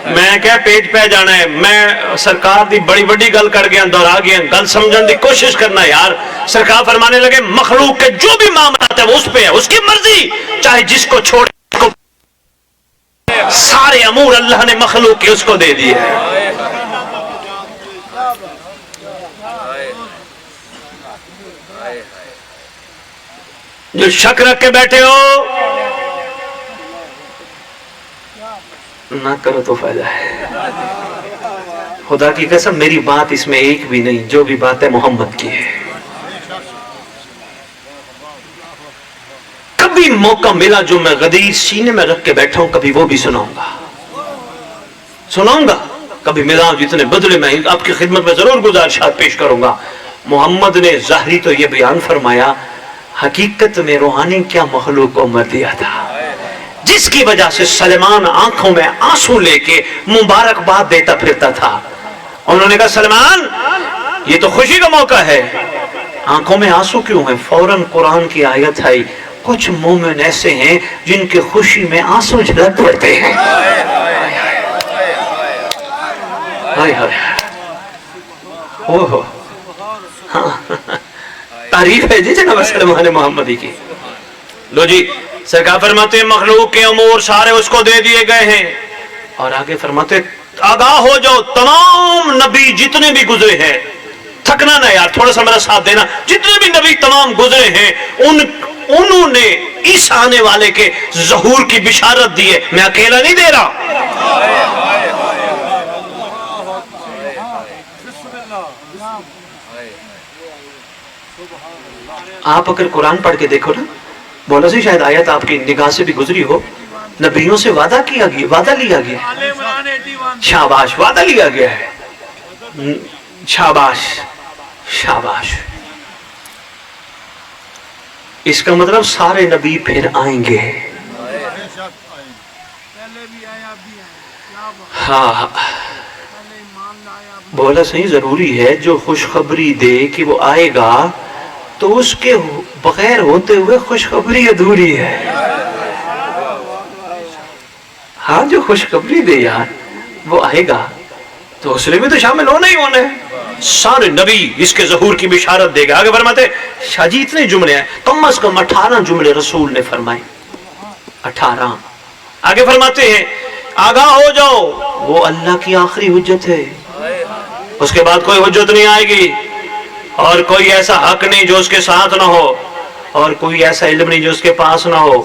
मैं क्या पेट पे जाना है, मैं सरकार दी बड़ी बड़ी गल कर गया, दोहरा गया, गल समझने की कोशिश करना यार। सरकार फरमाने लगे मखलूक के जो भी मामलात है वो उस पे है, उसकी मर्जी, चाहे जिसको छोड़े उसको, सारे अमूर अल्लाह ने मखलूक के उसको दे दिए है। जो शक रख के बैठे हो ना करो तो फायदा है। खुदा की कसम मेरी बात इसमें एक भी नहीं, जो भी बात है मोहम्मद की है। موقع ملا جو میں غدیر سینے میں رکھ کے بیٹھا ہوں کبھی وہ بھی سناؤں گا کبھی ملا جتنے بدلے میں آپ کی خدمت میں ضرور گزارشات پیش کروں گا. محمد نے ظاہری تو یہ بیان فرمایا, حقیقت میں روحانی کیا مخلوق کو عمر دیا تھا جس کی وجہ سے سلمان آنکھوں میں آنسو لے کے مبارکباد دیتا پھرتا تھا. انہوں نے کہا سلمان یہ تو خوشی کا موقع ہے, آنکھوں میں آنسو کیوں ہیں؟ فوراً قرآن کی آیت آئی, کچھ مومن ایسے ہیں جن کے خوشی میں آنسو جھلک پڑتے ہیں. اوہ تعریف ہے جی جناب سلمان محمدی کی. لو جی سرکار فرماتے ہیں مخلوق کے امور سارے اس کو دے دیے گئے ہیں, اور آگے فرماتے آگاہ ہو جاؤ تمام نبی جتنے بھی گزرے ہیں, تھکنا نہ یار, تھوڑا سا میرا ساتھ دینا, جتنے بھی نبی تمام گزرے ہیں انہوں نے اس آنے والے کے ظہور کی بشارت دی ہے, میں اکیلا نہیں دے رہا. آپ اگر قرآن پڑھ کے دیکھو نا, مولا سے شاید آیت آپ کی نگاہ سے بھی گزری ہو, نبیوں سے وعدہ کیا گیا, وعدہ لیا گیا, شاباش وعدہ لیا گیا ہے, شاباش شاباش. اس کا مطلب سارے نبی پھر آئیں گے. ہاں بولا صحیح, ضروری ہے جو خوشخبری دے کہ وہ آئے گا تو اس کے بغیر ہوتے ہوئے خوشخبری ادھوری ہے. ہاں جو خوشخبری دے یار وہ آئے گا تو اس نے بھی تو شامل ہونا ہی ہونا ہے. سارے نبی اس کے ظہور کی بشارت دے گا. آگے فرماتے شاہ جی اتنے جملے ہیں, کم از کم 18 جملے رسول نے فرمائے, 18. آگے فرماتے ہیں آگاہ ہو جاؤ وہ اللہ کی آخری حجت ہے, اس کے بعد کوئی حجت نہیں آئے گی, اور کوئی ایسا حق نہیں جو اس کے ساتھ نہ ہو, اور کوئی ایسا علم نہیں جو اس کے پاس نہ ہو,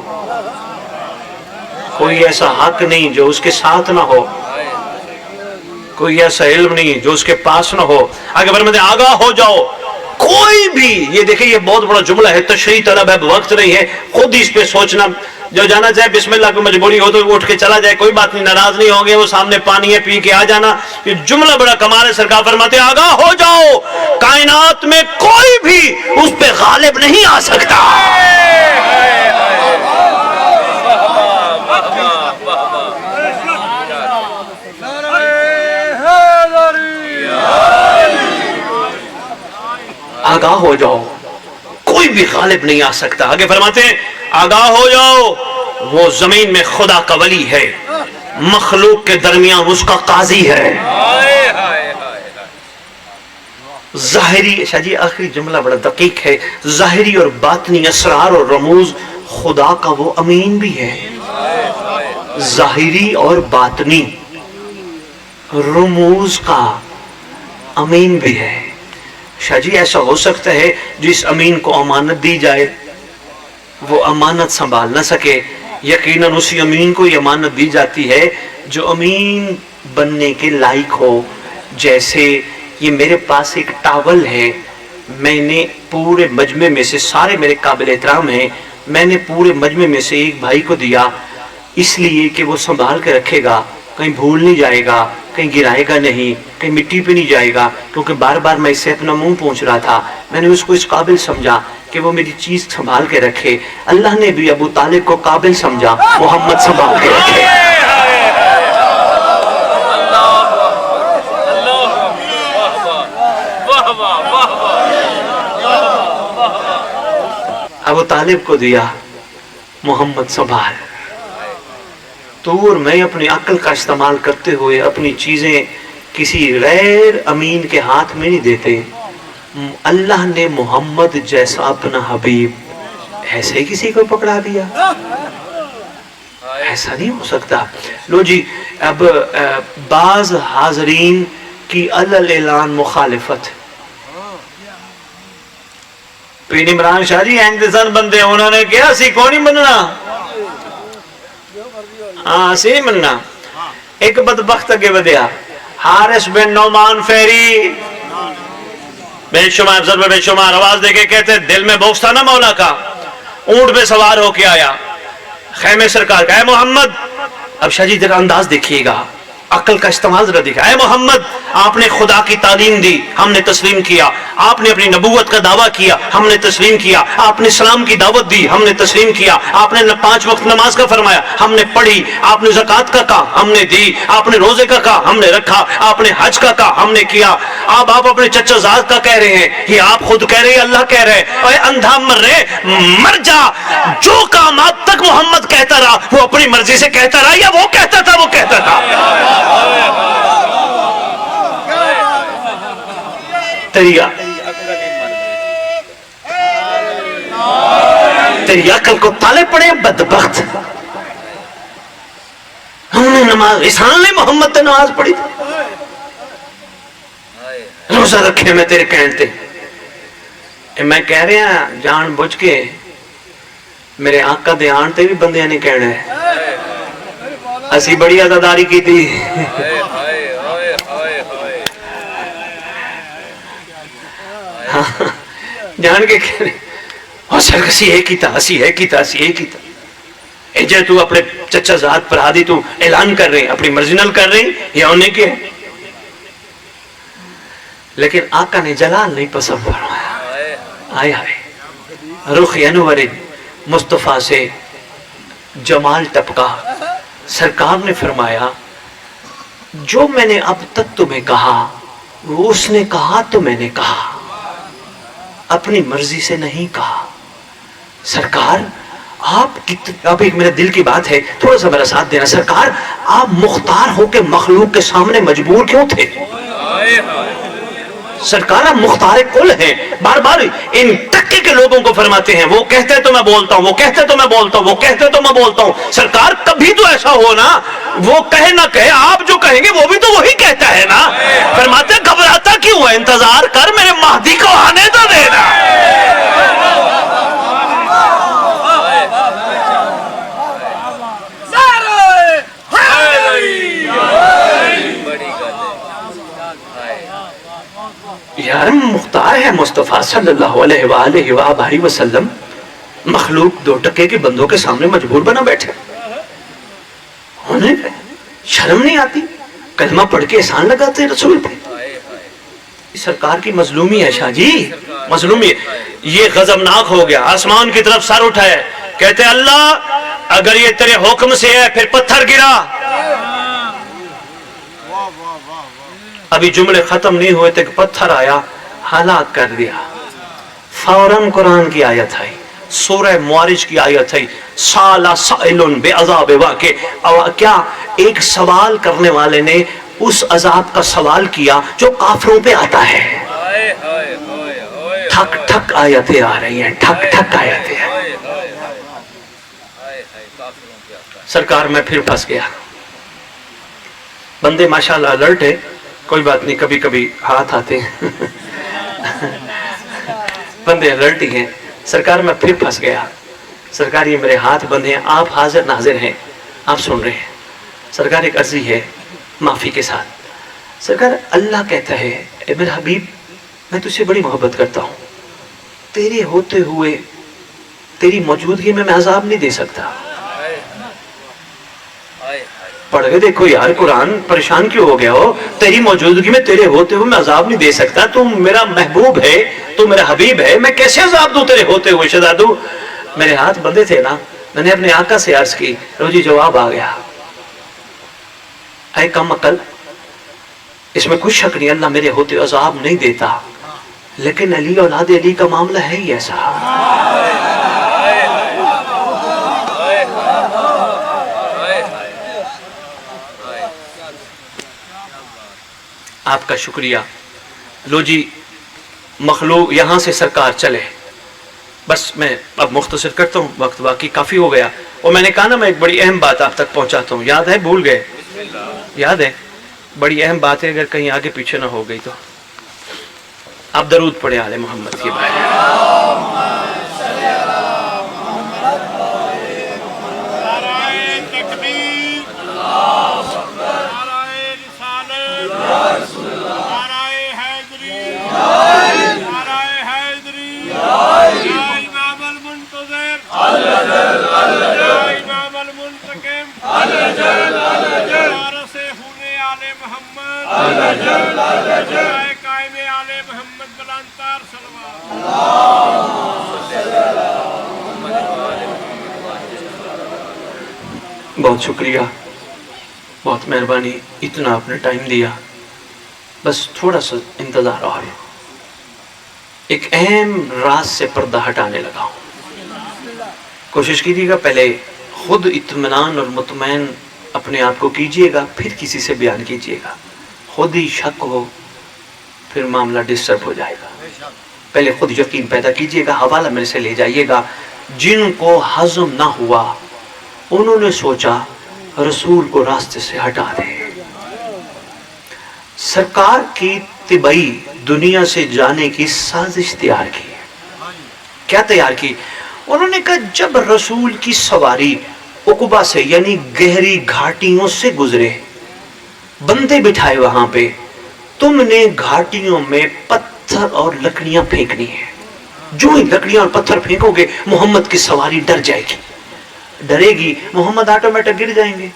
کوئی ایسا حق نہیں جو اس کے ساتھ نہ ہو, کوئی ایسا علم نہیں جو اس کے پاس نہ ہو. آگے فرماتے ہیں آگاہ ہو جاؤ کوئی بھی, یہ دیکھیں یہ بہت بڑا جملہ ہے, تشریح طلب ہے, وقت نہیں ہے, خود اس پہ سوچنا, جو جانا چاہے بسم اللہ کو مجبوری ہو تو وہ اٹھ کے چلا جائے, کوئی بات نہیں, ناراض نہیں ہوں گے, وہ سامنے پانی ہے پی کے آ جانا. یہ جملہ بڑا کمال ہے. سرکار فرماتے ہیں آگاہ ہو جاؤ کائنات میں کوئی بھی اس پہ غالب نہیں آ سکتا. آگاہ ہو جاؤ کوئی بھی غالب نہیں آ سکتا. آگے فرماتے ہیں آگاہ ہو جاؤ وہ زمین میں خدا کا ولی ہے, مخلوق کے درمیان اس کا قاضی ہے. ظاہری, شاہ جی آخری جملہ بڑا دقیق ہے, ظاہری اور باطنی اسرار اور رموز خدا کا وہ امین بھی ہے. ظاہری اور باطنی رموز کا امین بھی ہے. شاہ جی ایسا ہو سکتا ہے جس امین کو امانت دی جائے وہ امانت سنبھال نہ سکے, یقیناً اسی امین کو یہ امانت دی جاتی ہے جو امین بننے کے لائق ہو. جیسے یہ میرے پاس ایک ٹاول ہے, میں نے پورے مجمع میں سے, سارے میرے قابل احترام ہیں, میں نے پورے مجمع میں سے ایک بھائی کو دیا اس لیے کہ وہ سنبھال کے رکھے گا, کہیں بھول نہیں جائے گا, کہیں گرائے گا نہیں, کہیں مٹی پہ نہیں جائے گا, کیونکہ بار بار میں اس سے اپنا منہ پوچھ رہا تھا. میں نے اس کو اس قابل سمجھا کہ وہ میری چیز سنبھال کے رکھے. اللہ نے بھی ابو طالب کو قابل سمجھا, محمد سنبھال کے رکھے. ابو طالب کو دیا, محمد سنبھال. تو اور میں اپنی عقل کا استعمال کرتے ہوئے اپنی چیزیں کسی غیر امین کے ہاتھ میں نہیں دیتے. اللہ نے محمد جیسا اپنا حبیب ایسے کسی کو پکڑا دیا, ایسا نہیں ہو سکتا. لو جی اب بعض حاضرین کی اعلان مخالفت, پیر عمران شاہ جی اندسان بندے, انہوں نے کیا سی کو نہیں بننا, ہاں سی نہیں بننا. ایک بدبخت اگے ودیا, حارث بن نعمان فہری, بے شمار ضرب بے شمار آواز دے کے کہتے دل میں بغض تھا نا مولا کا, ऊंट पे सवार होके आया, खैमे सरकार का, मोहम्मद, अब शाह जी जरा अंदाज देखिएगा, अक्ल का इस्तेमाल जरा देखिए, ऐ मोहम्मद आपने खुदा की तालीम दी, हमने तस्लीम किया, आपने अपनी नबूवत का दावा किया, हमने तस्लीम किया, आपने इस्लाम की दावत दी, हमने तस्लीम किया, आपने 5 वक्त नमाज का फरमाया, हमने पढ़ी, आपने ज़कात का कहा, हमने दी, आपने रोजे का कहा, हमने रखा, आपने हज का कहा, हमने किया। अब आप अपने चचा जाद का कह रहे हैं, ये आप खुद कह रहे हैं, अल्लाह कह रहे हैं, ओए अंधा मर रहे, मर जा। जो काम आज तक मोहम्मद कहता रहा वो अपनी मर्जी से कहता रहा या वो कहता था, वो कहता था। तेरी अकल को ताले पड़े बदबख्त। हमने नमाज इंसान ने मोहम्मद ने नमाज पढ़ी, रोजा रखे मैं तेरे कहते, मैं कह रहा जान बुझ के मेरे आका दे आन ते भी बंदे ने कहना है असी बड़ी अदादारी की थी। जान के कह रहे सर असी ये कीता, असी ये कीता, असी ये कीता। जे तू अपने चचा जात भरा दी तू ऐलान कर रही, अपनी मर्जी नाल कर रही या उन्हें के, लेकिन आका ने जलाल नहीं पसंद फरमाया। आए हाय, रुख अनवर मुस्तफा से जमाल टपका। सरकार ने फरमाया जो मैंने अब तक तुम्हें कहा वो उसने कहा तो मैंने कहा, अपनी मर्जी से नहीं कहा। सरकार आप अब एक मेरे दिल की बात है, थोड़ा सा मेरा साथ देना। सरकार आप मुख्तार होके मखलूक के सामने मजबूर क्यों थे? सरकार आप मुख्तार कुल हैं। बार बार इन टक्के के लोगों को फरमाते हैं वो कहते तो मैं बोलता हूं, वो कहते तो मैं बोलता हूं, वो कहते तो मैं बोलता हूं। सरकार कभी तो ऐसा हो ना, वो कहे ना कहे, आप जो कहेंगे वो भी तो वही कहता है ना। फरमाते घबराता क्यों है, इंतजार कर, मेरे महदी को आने तो देना। यार मुख्तार है मुस्तफा सल्लल्लाहु अलैहि वसल्लम, मखलूक 2 टके के बंदों के सामने मजबूर बना बैठे, उन्हें शर्म नहीं आती? कलमा पढ़ के एहसान लगाते रसूल पे। सरकार की मजलूमी है शाह जी, मजलूमी है। ये गजबनाक हो गया, आसमान की तरफ सर उठाए, कहते अल्लाह अगर ये तेरे हुक्म से है फिर पत्थर गिरा। अभी जुमले खत्म नहीं हुए थे पत्थर आया, हलाक कर दिया। फौरन कुरान की आयत आई, सूरह मुआरिज की आयत है, साला साइलुन बेअज़ाब वाक़े। क्या एक सवाल करने वाले ने उस अजाब का सवाल किया जो काफिरों पे आता है। ठक ठक आयतें आ रही हैं, ठक ठक आयतें। सरकार मैं फिर फंस गया। बंदे माशाल्लाह अलर्ट है, कोई बात नहीं, कभी कभी हाथ आते हैं बंदे अलर्ट ही हैं। सरकार मैं फिर फंस गया। सरकार ये मेरे हाथ बंधे हैं, आप हाजिर नाजिर हैं, आप सुन रहे हैं। सरकार एक अर्जी है माफी के साथ। सरकार अल्लाह कहता है ए मेरे हबीब मैं तुझसे बड़ी मोहब्बत करता हूँ, तेरे होते हुए तेरी मौजूदगी में मैं अजाब नहीं दे सकता। पढ़ के देखो यार कुरान, परेशान क्यों हो गया हो? तेरी मौजूदगी में तेरे होते हुए मैं अजाब नहीं दे सकता। तू मेरा महबूब है, तू मेरा हबीब है, मैं कैसे अजाब दूं तेरे होते हुए? शहजादू मेरे हाथ बंधे थे ना, मैंने अपने आका से अर्ज की, रोजी जवाब आ गया। ऐ कम अकल, इसमें कुछ शक नहीं, अल्लाह मेरे होते अजाब नहीं देता, लेकिन अली औलाद अली का मामला है ही ऐसा। आपका शुक्रिया। लो जी मखलूक यहाँ से सरकार चले, बस मैं अब मुख्तसर करता हूँ, वक्त बाकी काफ़ी हो गया। और मैंने कहा ना मैं एक बड़ी अहम बात आप तक पहुँचाता हूँ, याद है? भूल गए? याद है? बड़ी अहम बात है, अगर कहीं आगे पीछे ना हो गई तो आप दरूद पढ़े आले मोहम्मद के बारे। वारस खूने आले मोहम्मद कायम आले मोहम्मद बुलंदतर सलवात। बहुत शुक्रिया, बहुत मेहरबानी, इतना आपने टाइम दिया। बस थोड़ा सा इंतजार और, एक अहम राज से पर्दा हटाने लगा हूँ। कोशिश कीजिएगा पहले खुद इत्मीनान और मुतमैन अपने आप को कीजिएगा, फिर किसी से बयान कीजिएगा। खुद ही शक हो फिर मामला डिस्टर्ब हो जाएगा। पहले खुद यकीन पैदा कीजिएगा, हवाला मेरे से ले जाइएगा। जिनको हजम ना हुआ उन्होंने सोचा रसूल को रास्ते से हटा दे। सरकार की तिबई दुनिया से जाने की साजिश तैयार की। क्या तैयार की? उन्होंने कहा जब रसूल की सवारी उकबा से यानी गहरी घाटियों से गुजरे, बंदे बिठाए वहां पे, तुमने घाटियों में पत्थर और लकड़ियां फेंकनी है। जो ही लकड़ियां और पत्थर फेंकोगे मोहम्मद की सवारी डर जाएगी, डरेगी, मोहम्मद ऑटोमेटिक गिर जाएंगे।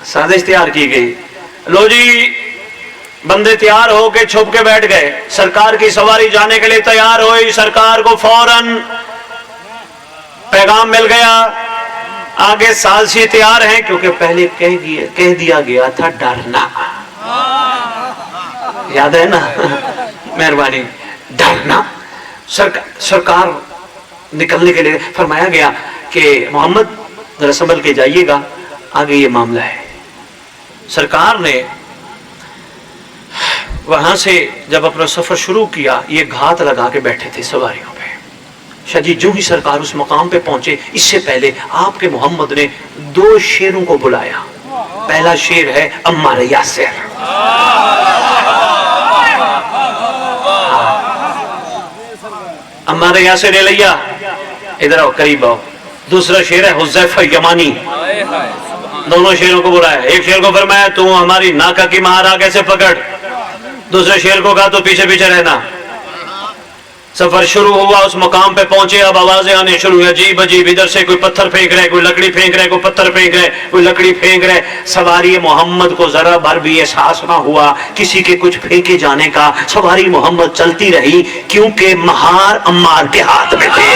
साजिश तैयार की गई। लो जी, बंदे तैयार हो के छुप के बैठ गए। सरकार की सवारी जाने के लिए तैयार हुई। सरकार को फौरन पैगाम मिल गया, आगे साजिश तैयार हैं, क्योंकि पहले कह दिया गया था डरना। याद है ना? मेहरबानी, डरना। सरकार निकलने के लिए फरमाया गया कि मोहम्मद जरा संभल के जाइएगा, आगे ये मामला है। सरकार ने वहां से जब अपना सफर शुरू किया, ये घात लगा के बैठे थे सवारियों पे। शाजी जो ही सरकार उस मकाम पे पहुंचे, इससे पहले आपके मोहम्मद ने 2 शेरों को बुलाया। पहला शेर है अम्मार यासिर। अम्मार यासिर एलिया, इधर आओ, करीब आओ। दूसरा शेर है हुज़ैफा यमानी। दोनों शेरों को बुलाया। एक शेर को फरमाया तू हमारी नाका की मार आगे से पकड़, दूसरे शेर को कहा तो पीछे पीछे रहना। सफर शुरू हुआ, उस मकाम पे पहुंचे, अब आवाजें आने शुरू हुई, अजीब अजीब, इधर से कोई पत्थर फेंक रहा है, कोई लकड़ी फेंक रहा है, कोई पत्थर फेंक रहा है, कोई लकड़ी फेंक रहा है। सवारी मोहम्मद को जरा भर भी एहसास ना हुआ किसी के कुछ फेंके जाने का। सवारी मोहम्मद चलती रही, क्योंकि महार अम्मार के हाथ में थे।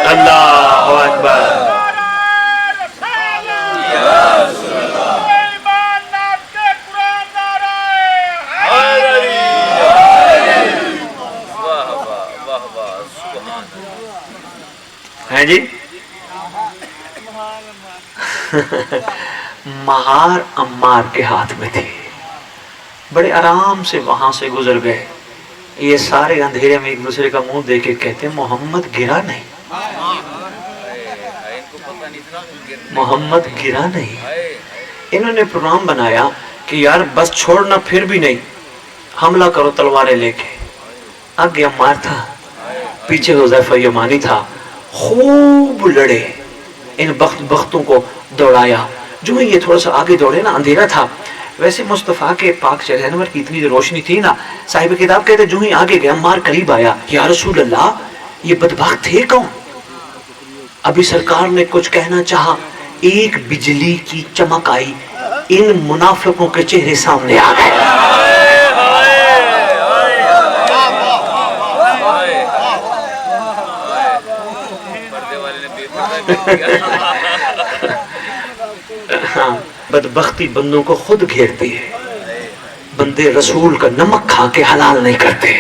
अल्लाहु अकबर। हैं जी? महार अम्मार के हाथ में थी। बड़े आराम से वहां से गुजर गए। ये सारे अंधेरे में एक दूसरे का मुंह देख के कहते मोहम्मद गिरा नहीं, मोहम्मद गिरा नहीं। इन्होंने प्रोग्राम बनाया कि यार बस छोड़ना, फिर भी नहीं, हमला करो तलवारें लेके। आगे अम्मार था, पीछे हुज़ैफा यमानी था। खूब लड़े, इन बख्तों को दौड़ाया। जो ये थोड़ा सा आगे दौड़े ना, अंधेरा था। वैसे मुस्तफ़ा के पाक चेहरे की इतनी रोशनी थी ना, साहिब किताब कहते जो ही आगे गया अम्मार करीब आया, या रसूल अल्लाह ये बदबख्त थे कौन? अभी सरकार ने कुछ कहना चाहा, एक बिजली की चमक आई, इन मुनाफिकों के चेहरे सामने आ गए। बदबख्ती बंदों को खुद घेरती है। बंदे रसूल का नमक खा के हलाल नहीं करते,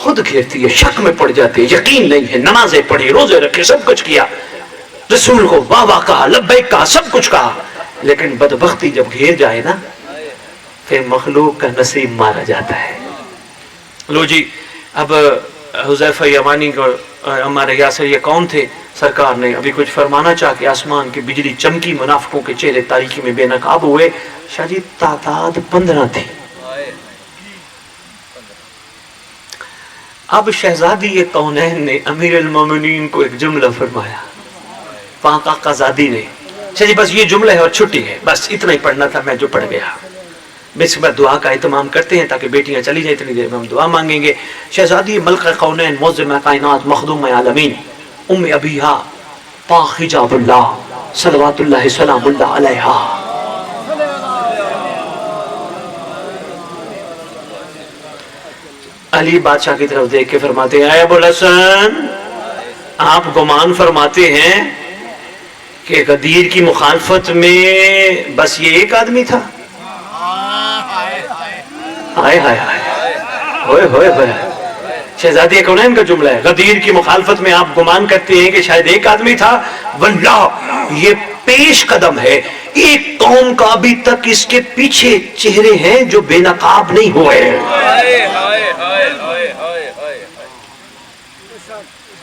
खुद घेरती है, शक में पड़ जाते हैं, यकीन नहीं है। नमाजें पढ़ी, रोजे रखे, सब कुछ किया, रसूल को बाबा कहा, लब्बैक कहा, सब कुछ कहा, लेकिन बदबख्ती जब घेर जाए ना, फिर मखलूक का नसीब मारा जाता है। लो जी, अब हुज़ैफा यमानी को हमारे यासिर ये कौन थे? सरकार ने अभी कुछ फरमाना चाह के आसमान की बिजली चमकी, मुनाफिकों के चेहरे तारीकी में बेनकाब हुए। शाजी तादाद 15 थी। अब शहजादी ये कौनैन ने अमीर अल मोमिनीन को एक जुमला फरमाया, पाक आकाज़ादी ने, अच्छा जी, बस ये जुमला है और छुट्टी है, बस इतना ही पढ़ना था, मैं जो पढ़ गया। इसके बाद दुआ का एहतमाम करते हैं ताकि बेटियां चली जाए, इतनी देर में हम दुआ मांगेंगे। शहजादी मलका कौनैन मुअज़्ज़िमा कायनात मखदूम आलमीन उम्मे अबीहा पाखिजाबुल्लाह सलवातुल्लाहि सलामुल्लाह अलैहा। अली बादशाह की तरफ देख के फरमाते हैं, अबुल हसन, आप गुमान फरमाते हैं कि गदीर की मुखालफत में बस ये एक आदमी था? हाय हाय हाय, होए होए होए। शहजादी कौनैन का जुमला है, गदीर की मुखालफत में आप गुमान करते हैं कि शायद एक आदमी था। वल्लाह, ये पेश कदम है, एक कौम का अभी तक इसके पीछे चेहरे हैं जो बेनकाब नहीं हुए।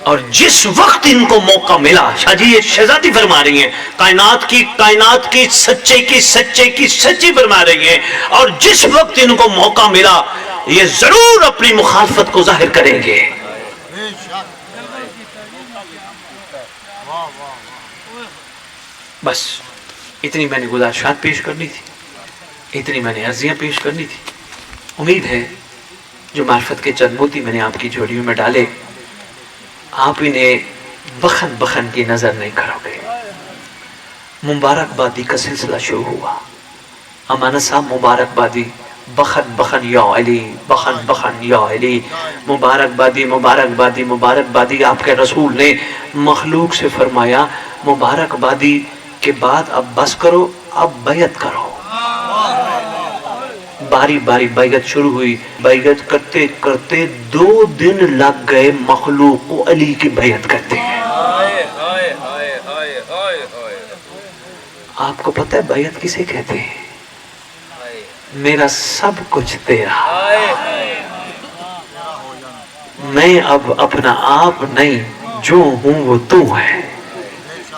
और जिस वक्त इनको मौका मिला, शाह जी ये शहजादी फरमा रही हैं, कायनात की सच्चे फरमा रही हैं, और जिस वक्त इनको मौका मिला ये जरूर अपनी मुखालफत को जाहिर करेंगे। बस इतनी मैंने गुजारिशात पेश करनी थी, इतनी मैंने अर्जियां पेश करनी थी। उम्मीद है जो मार्फत के चंद मोती मैंने आपकी झोलियों में डाले, आप इन्हें बखन बखन की नजर नहीं करोगे। मुबारकबादी का सिलसिला शुरू हुआ। अमाना साहब मुबारकबादी, बखन बखन या अली, बखन बखन या अली, मुबारकबादी मुबारकबादी मुबारकबादी। आपके रसूल ने मखलूक से फरमाया, मुबारकबादी के बाद अब बस करो, अब बैयत करो। बारी बारी बैगत शुरू हुई। बैगत करते करते 2 दिन लग गए मखलूक को अली की बैगत करते हैं। आपको पता है बैगत किसे कहते हैं? मेरा सब कुछ तेरा, मैं अब अपना आप नहीं, जो हूं वो तू है।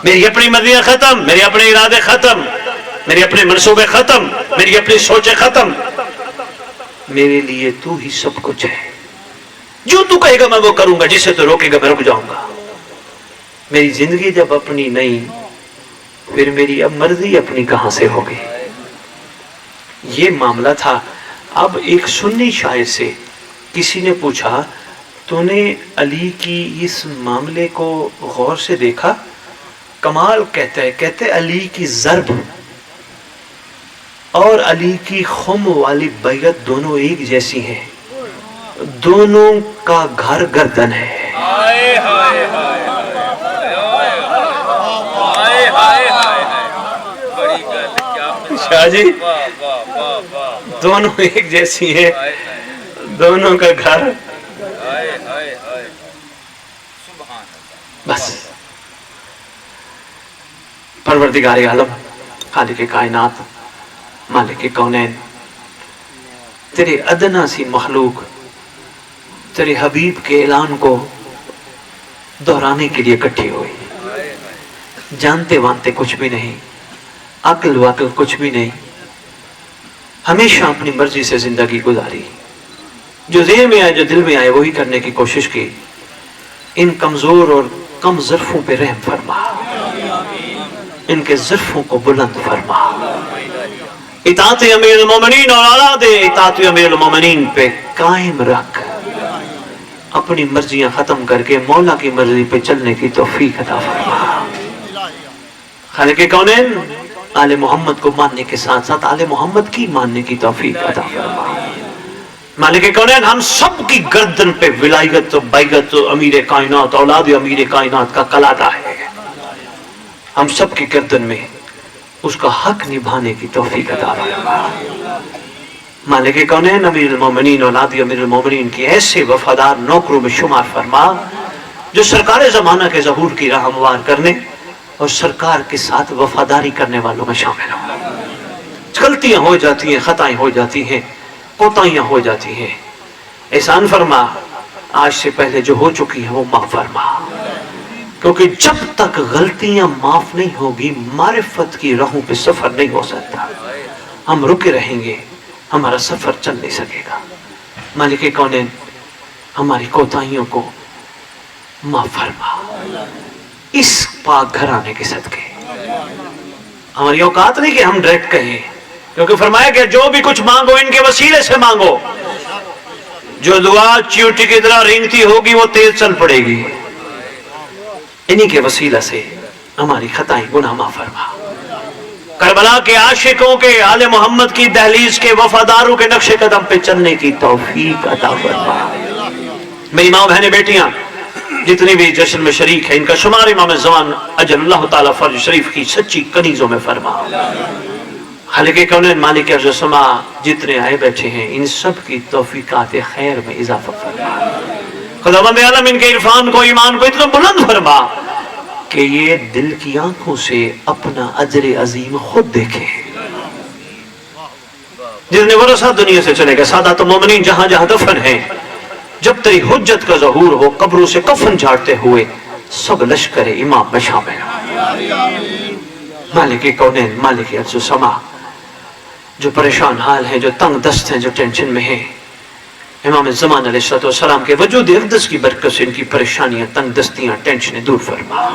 मेरी अपनी मर्जियां खत्म, मेरे अपने इरादे खत्म, मेरे अपने मनसूबे खत्म, मेरी अपनी सोचें खत्म, मेरे लिए तू ही सब कुछ है। जो तू कहेगा मैं वो करूंगा, जिसे तू रोकेगा मैं रुक जाऊंगा। मेरी जिंदगी जब अपनी नहीं, फिर मेरी अब मर्जी अपनी कहां से होगी? ये मामला था। अब एक सुन्नी शायर से किसी ने पूछा, तूने अली की इस मामले को गौर से देखा? कमाल कहते अली की ज़र्ब और अली की खुम वाली बैगत दोनों एक जैसी हैं, दोनों का घर गर्दन है। शाह जी दोनों एक जैसी हैं, दोनों का घर। बस परवरदिगार आलम, खालिक कायनात, मालिक कौनैन, तेरे अदना सी मखलूक तेरे हबीब के ऐलान को दोहराने के लिए इकट्ठी हुई। जानते वानते कुछ भी नहीं, अक्ल वाकल कुछ भी नहीं, हमेशा अपनी मर्जी से जिंदगी गुजारी। जो ज़हन में आए, जो दिल में आए, वही करने की कोशिश की। इन कमजोर और कम ज़र्फ़ों पे रहम फरमा, इनके ज़र्फ़ों को बुलंद फरमा। इताअत अमीरुल मोमिनीन और औलाद इताअत अमीरुल मोमिनीन पे कायम रख। अपनी मर्जियां खत्म करके मौला की मर्जी पे चलने की तौफीक अता फरमा। खालिक कौनैन, आले मोहम्मद को मानने के साथ साथ आले मोहम्मद की मानने की तौफीक अता फरमा। मालिक कौनैन, हम सब की गर्दन पे विलायत बैगत अमीर कायनात, औलाद अमीर कायनात का कलादा है। हम सब की गर्दन में उसका हक निभाने की तौफीक अता फरमा। मालिक कौनैन, अमीरुल मोमिनीन, औलाद अमीरुल मोमिनीन की ऐसे वफादार नौकरों में शुमार फरमा जो सरकार ज़माना के ज़हूर की राह हमवार करने और सरकार के साथ वफादारी करने वालों में शामिल हो। गलतियां हो जाती हैं, खताएं हो जाती हैं, कोताहियां हो जाती हैं, एहसान फरमा, आज से पहले जो हो चुकी है वो माफ फरमा। क्योंकि जब तक गलतियां माफ नहीं होगी, मारिफत की राहों पे सफर नहीं हो सकता। हम रुके रहेंगे, हमारा सफर चल नहीं सकेगा। मालिक कौनैन, हमारी कोताहियों को माफ फरमा, इस पाक घराने के सदके ہماری اوقات نہیں کہ ہم ڈائریکٹ کہیں، کیونکہ فرمایا کہ جو بھی کچھ مانگو ان کے وسیلے سے مانگو، جو دعا چیوٹی کی طرح رینگتی ہوگی وہ تیز چل پڑے گی، انہی کے وسیلہ سے ہماری خطائیں گناہ معاف فرما۔ کربلا کے عاشقوں کے آل محمد کی دہلیز کے وفاداروں کے نقش قدم پہ چلنے کی توفیق عطا فرما۔ میری ماں بہنیں بیٹیاں جتنی بھی جشن میں شریک ہیں، ان کا شمار امام زمان اجل اللہ تعالیٰ فرج شریف کی سچی کنیزوں میں فرما۔ خالق کونین مالک ارض و سما جتنے آئے بیٹھے ہیں ان سب کی توفیقات خیر میں اضافہ فرما۔ خداوند عالم ان کے عرفان کو، ایمان کو اتنا بلند فرما کہ یہ دل کی آنکھوں سے اپنا اجر عظیم خود دیکھیں۔ جس نے ورثہ دنیا سے چلے گئے، سادات مومنین جہاں جہاں دفن ہیں، جب تیری حجت کا ظہور ہو قبروں سے کفن جھاڑتے ہوئے سب لشکر امام میں شامل ہو۔ مالک کونین مالک ارض و سما جو پریشان حال ہیں، جو تنگ دست ہیں، جو ٹینشن میں ہیں، امام زمان علیہ السلام کے وجود اقدس کی برکت سے ان کی پریشانیاں، تنگ دستیاں، ٹینشنیں دور فرما۔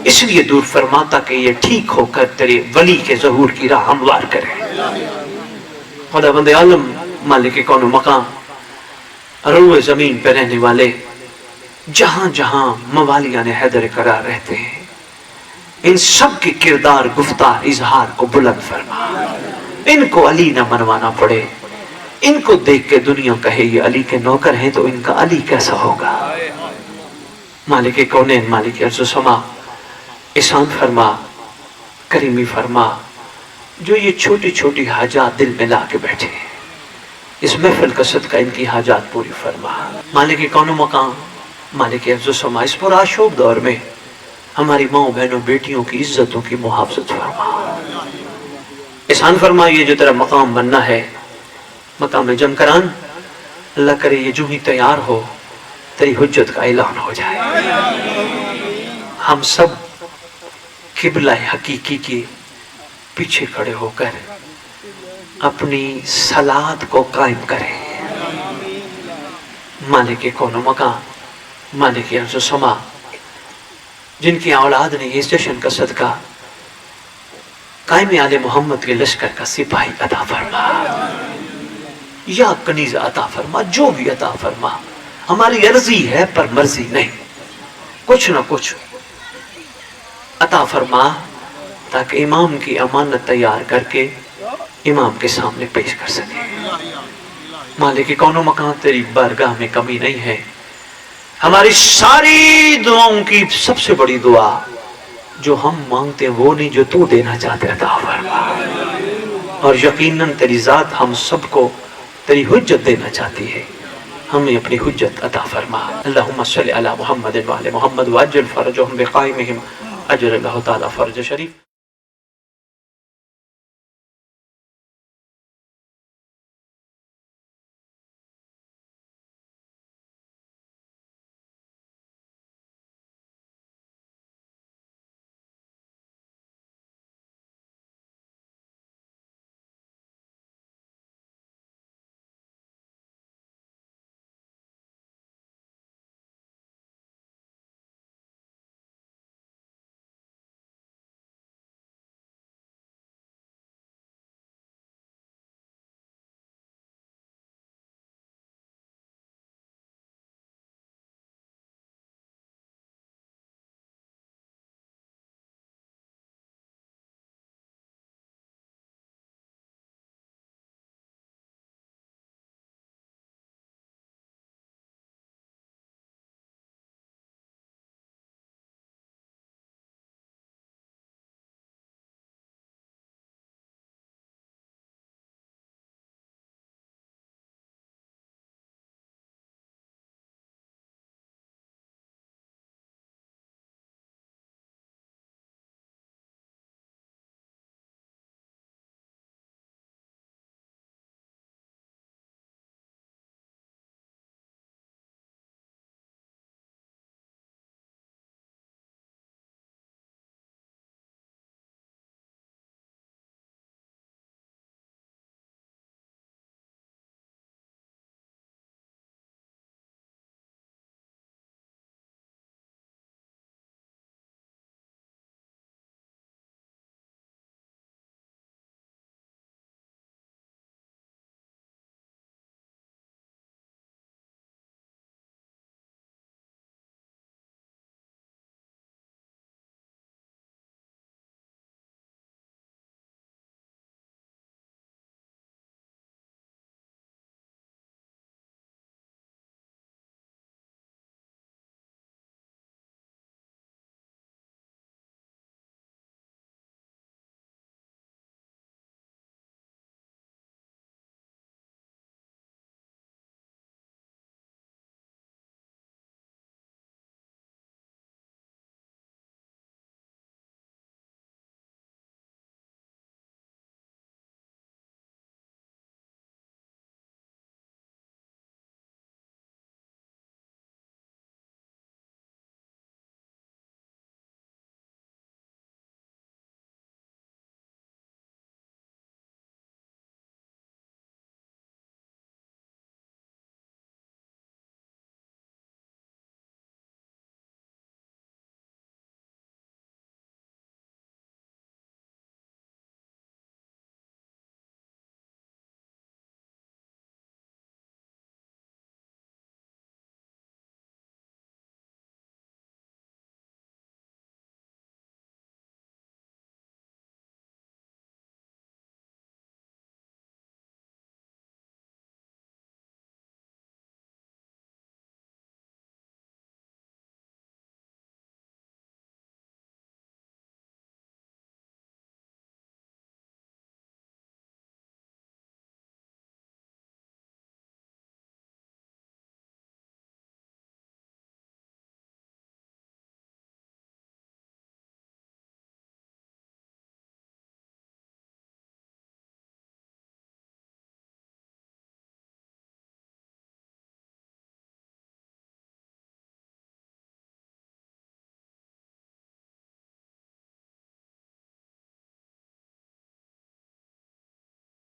اس لیے دور فرما تاکہ یہ ٹھیک ہو کر تیرے ولی کے ظہور کی راہ ہموار کرے۔ خداوند عالم مالک کون و مقام روئے زمین پہ رہنے والے جہاں جہاں موالیان حیدر قرار رہتے ہیں، ان سب کی کردار، گفتار، اظہار کو بلند فرما۔ ان کو علی نہ منوانا پڑے، ان کو دیکھ کے دنیا کہے یہ علی کے نوکر ہیں تو ان کا علی کیسا ہوگا۔ مالک کونین مالک ارض و سما احسان فرما، کریمی فرما، جو یہ چھوٹی چھوٹی حاجات دل میں لا کے بیٹھے ہیں، اس محفل کا صدقہ ان کی حاجات پوری فرما۔ مالک کون و مقام مالک ارض و سما اس پرآشوب دور میں ہماری ماں بہنوں بیٹیوں کی عزتوں کی محافظت فرما۔ احسان فرما یہ جو تیرا مقام بننا ہے، مقام جم کران، اللہ کرے یہ جو ہی تیار ہو تیری حجت کا اعلان ہو جائے، ہم سب قبلہ حقیقی کے پیچھے کھڑے ہو کر اپنی صلات کو قائم کریں۔ مالک کون و مقام مالک ارض و سما جن کی اولاد نے اس جشن کا صدقہ قائم آل محمد کے لشکر کا سپاہی عطا فرما یا کنیز عطا فرما، جو بھی عطا فرما، ہماری عرضی ہے پر مرضی نہیں، کچھ نہ کچھ عطا فرما تاکہ امام کی امانت تیار کر کے امام کے سامنے پیش کر سکے۔ مالک کون و مقام تیری بارگاہ میں کمی نہیں ہے، ہماری ساری دعاؤں کی سب سے بڑی دعا جو ہم مانگتے ہیں وہ نہیں، جو تو دینا چاہتے عطا فرما، اور یقیناً تیری ذات ہم سب کو تیری حجت دینا چاہتی ہے، ہمیں اپنی حجت عطا فرما۔ اللہم صلی علی محمد وعلی محمد وعجل فرجہم بقائمہم اجر اللہ تعالی فرج شریف۔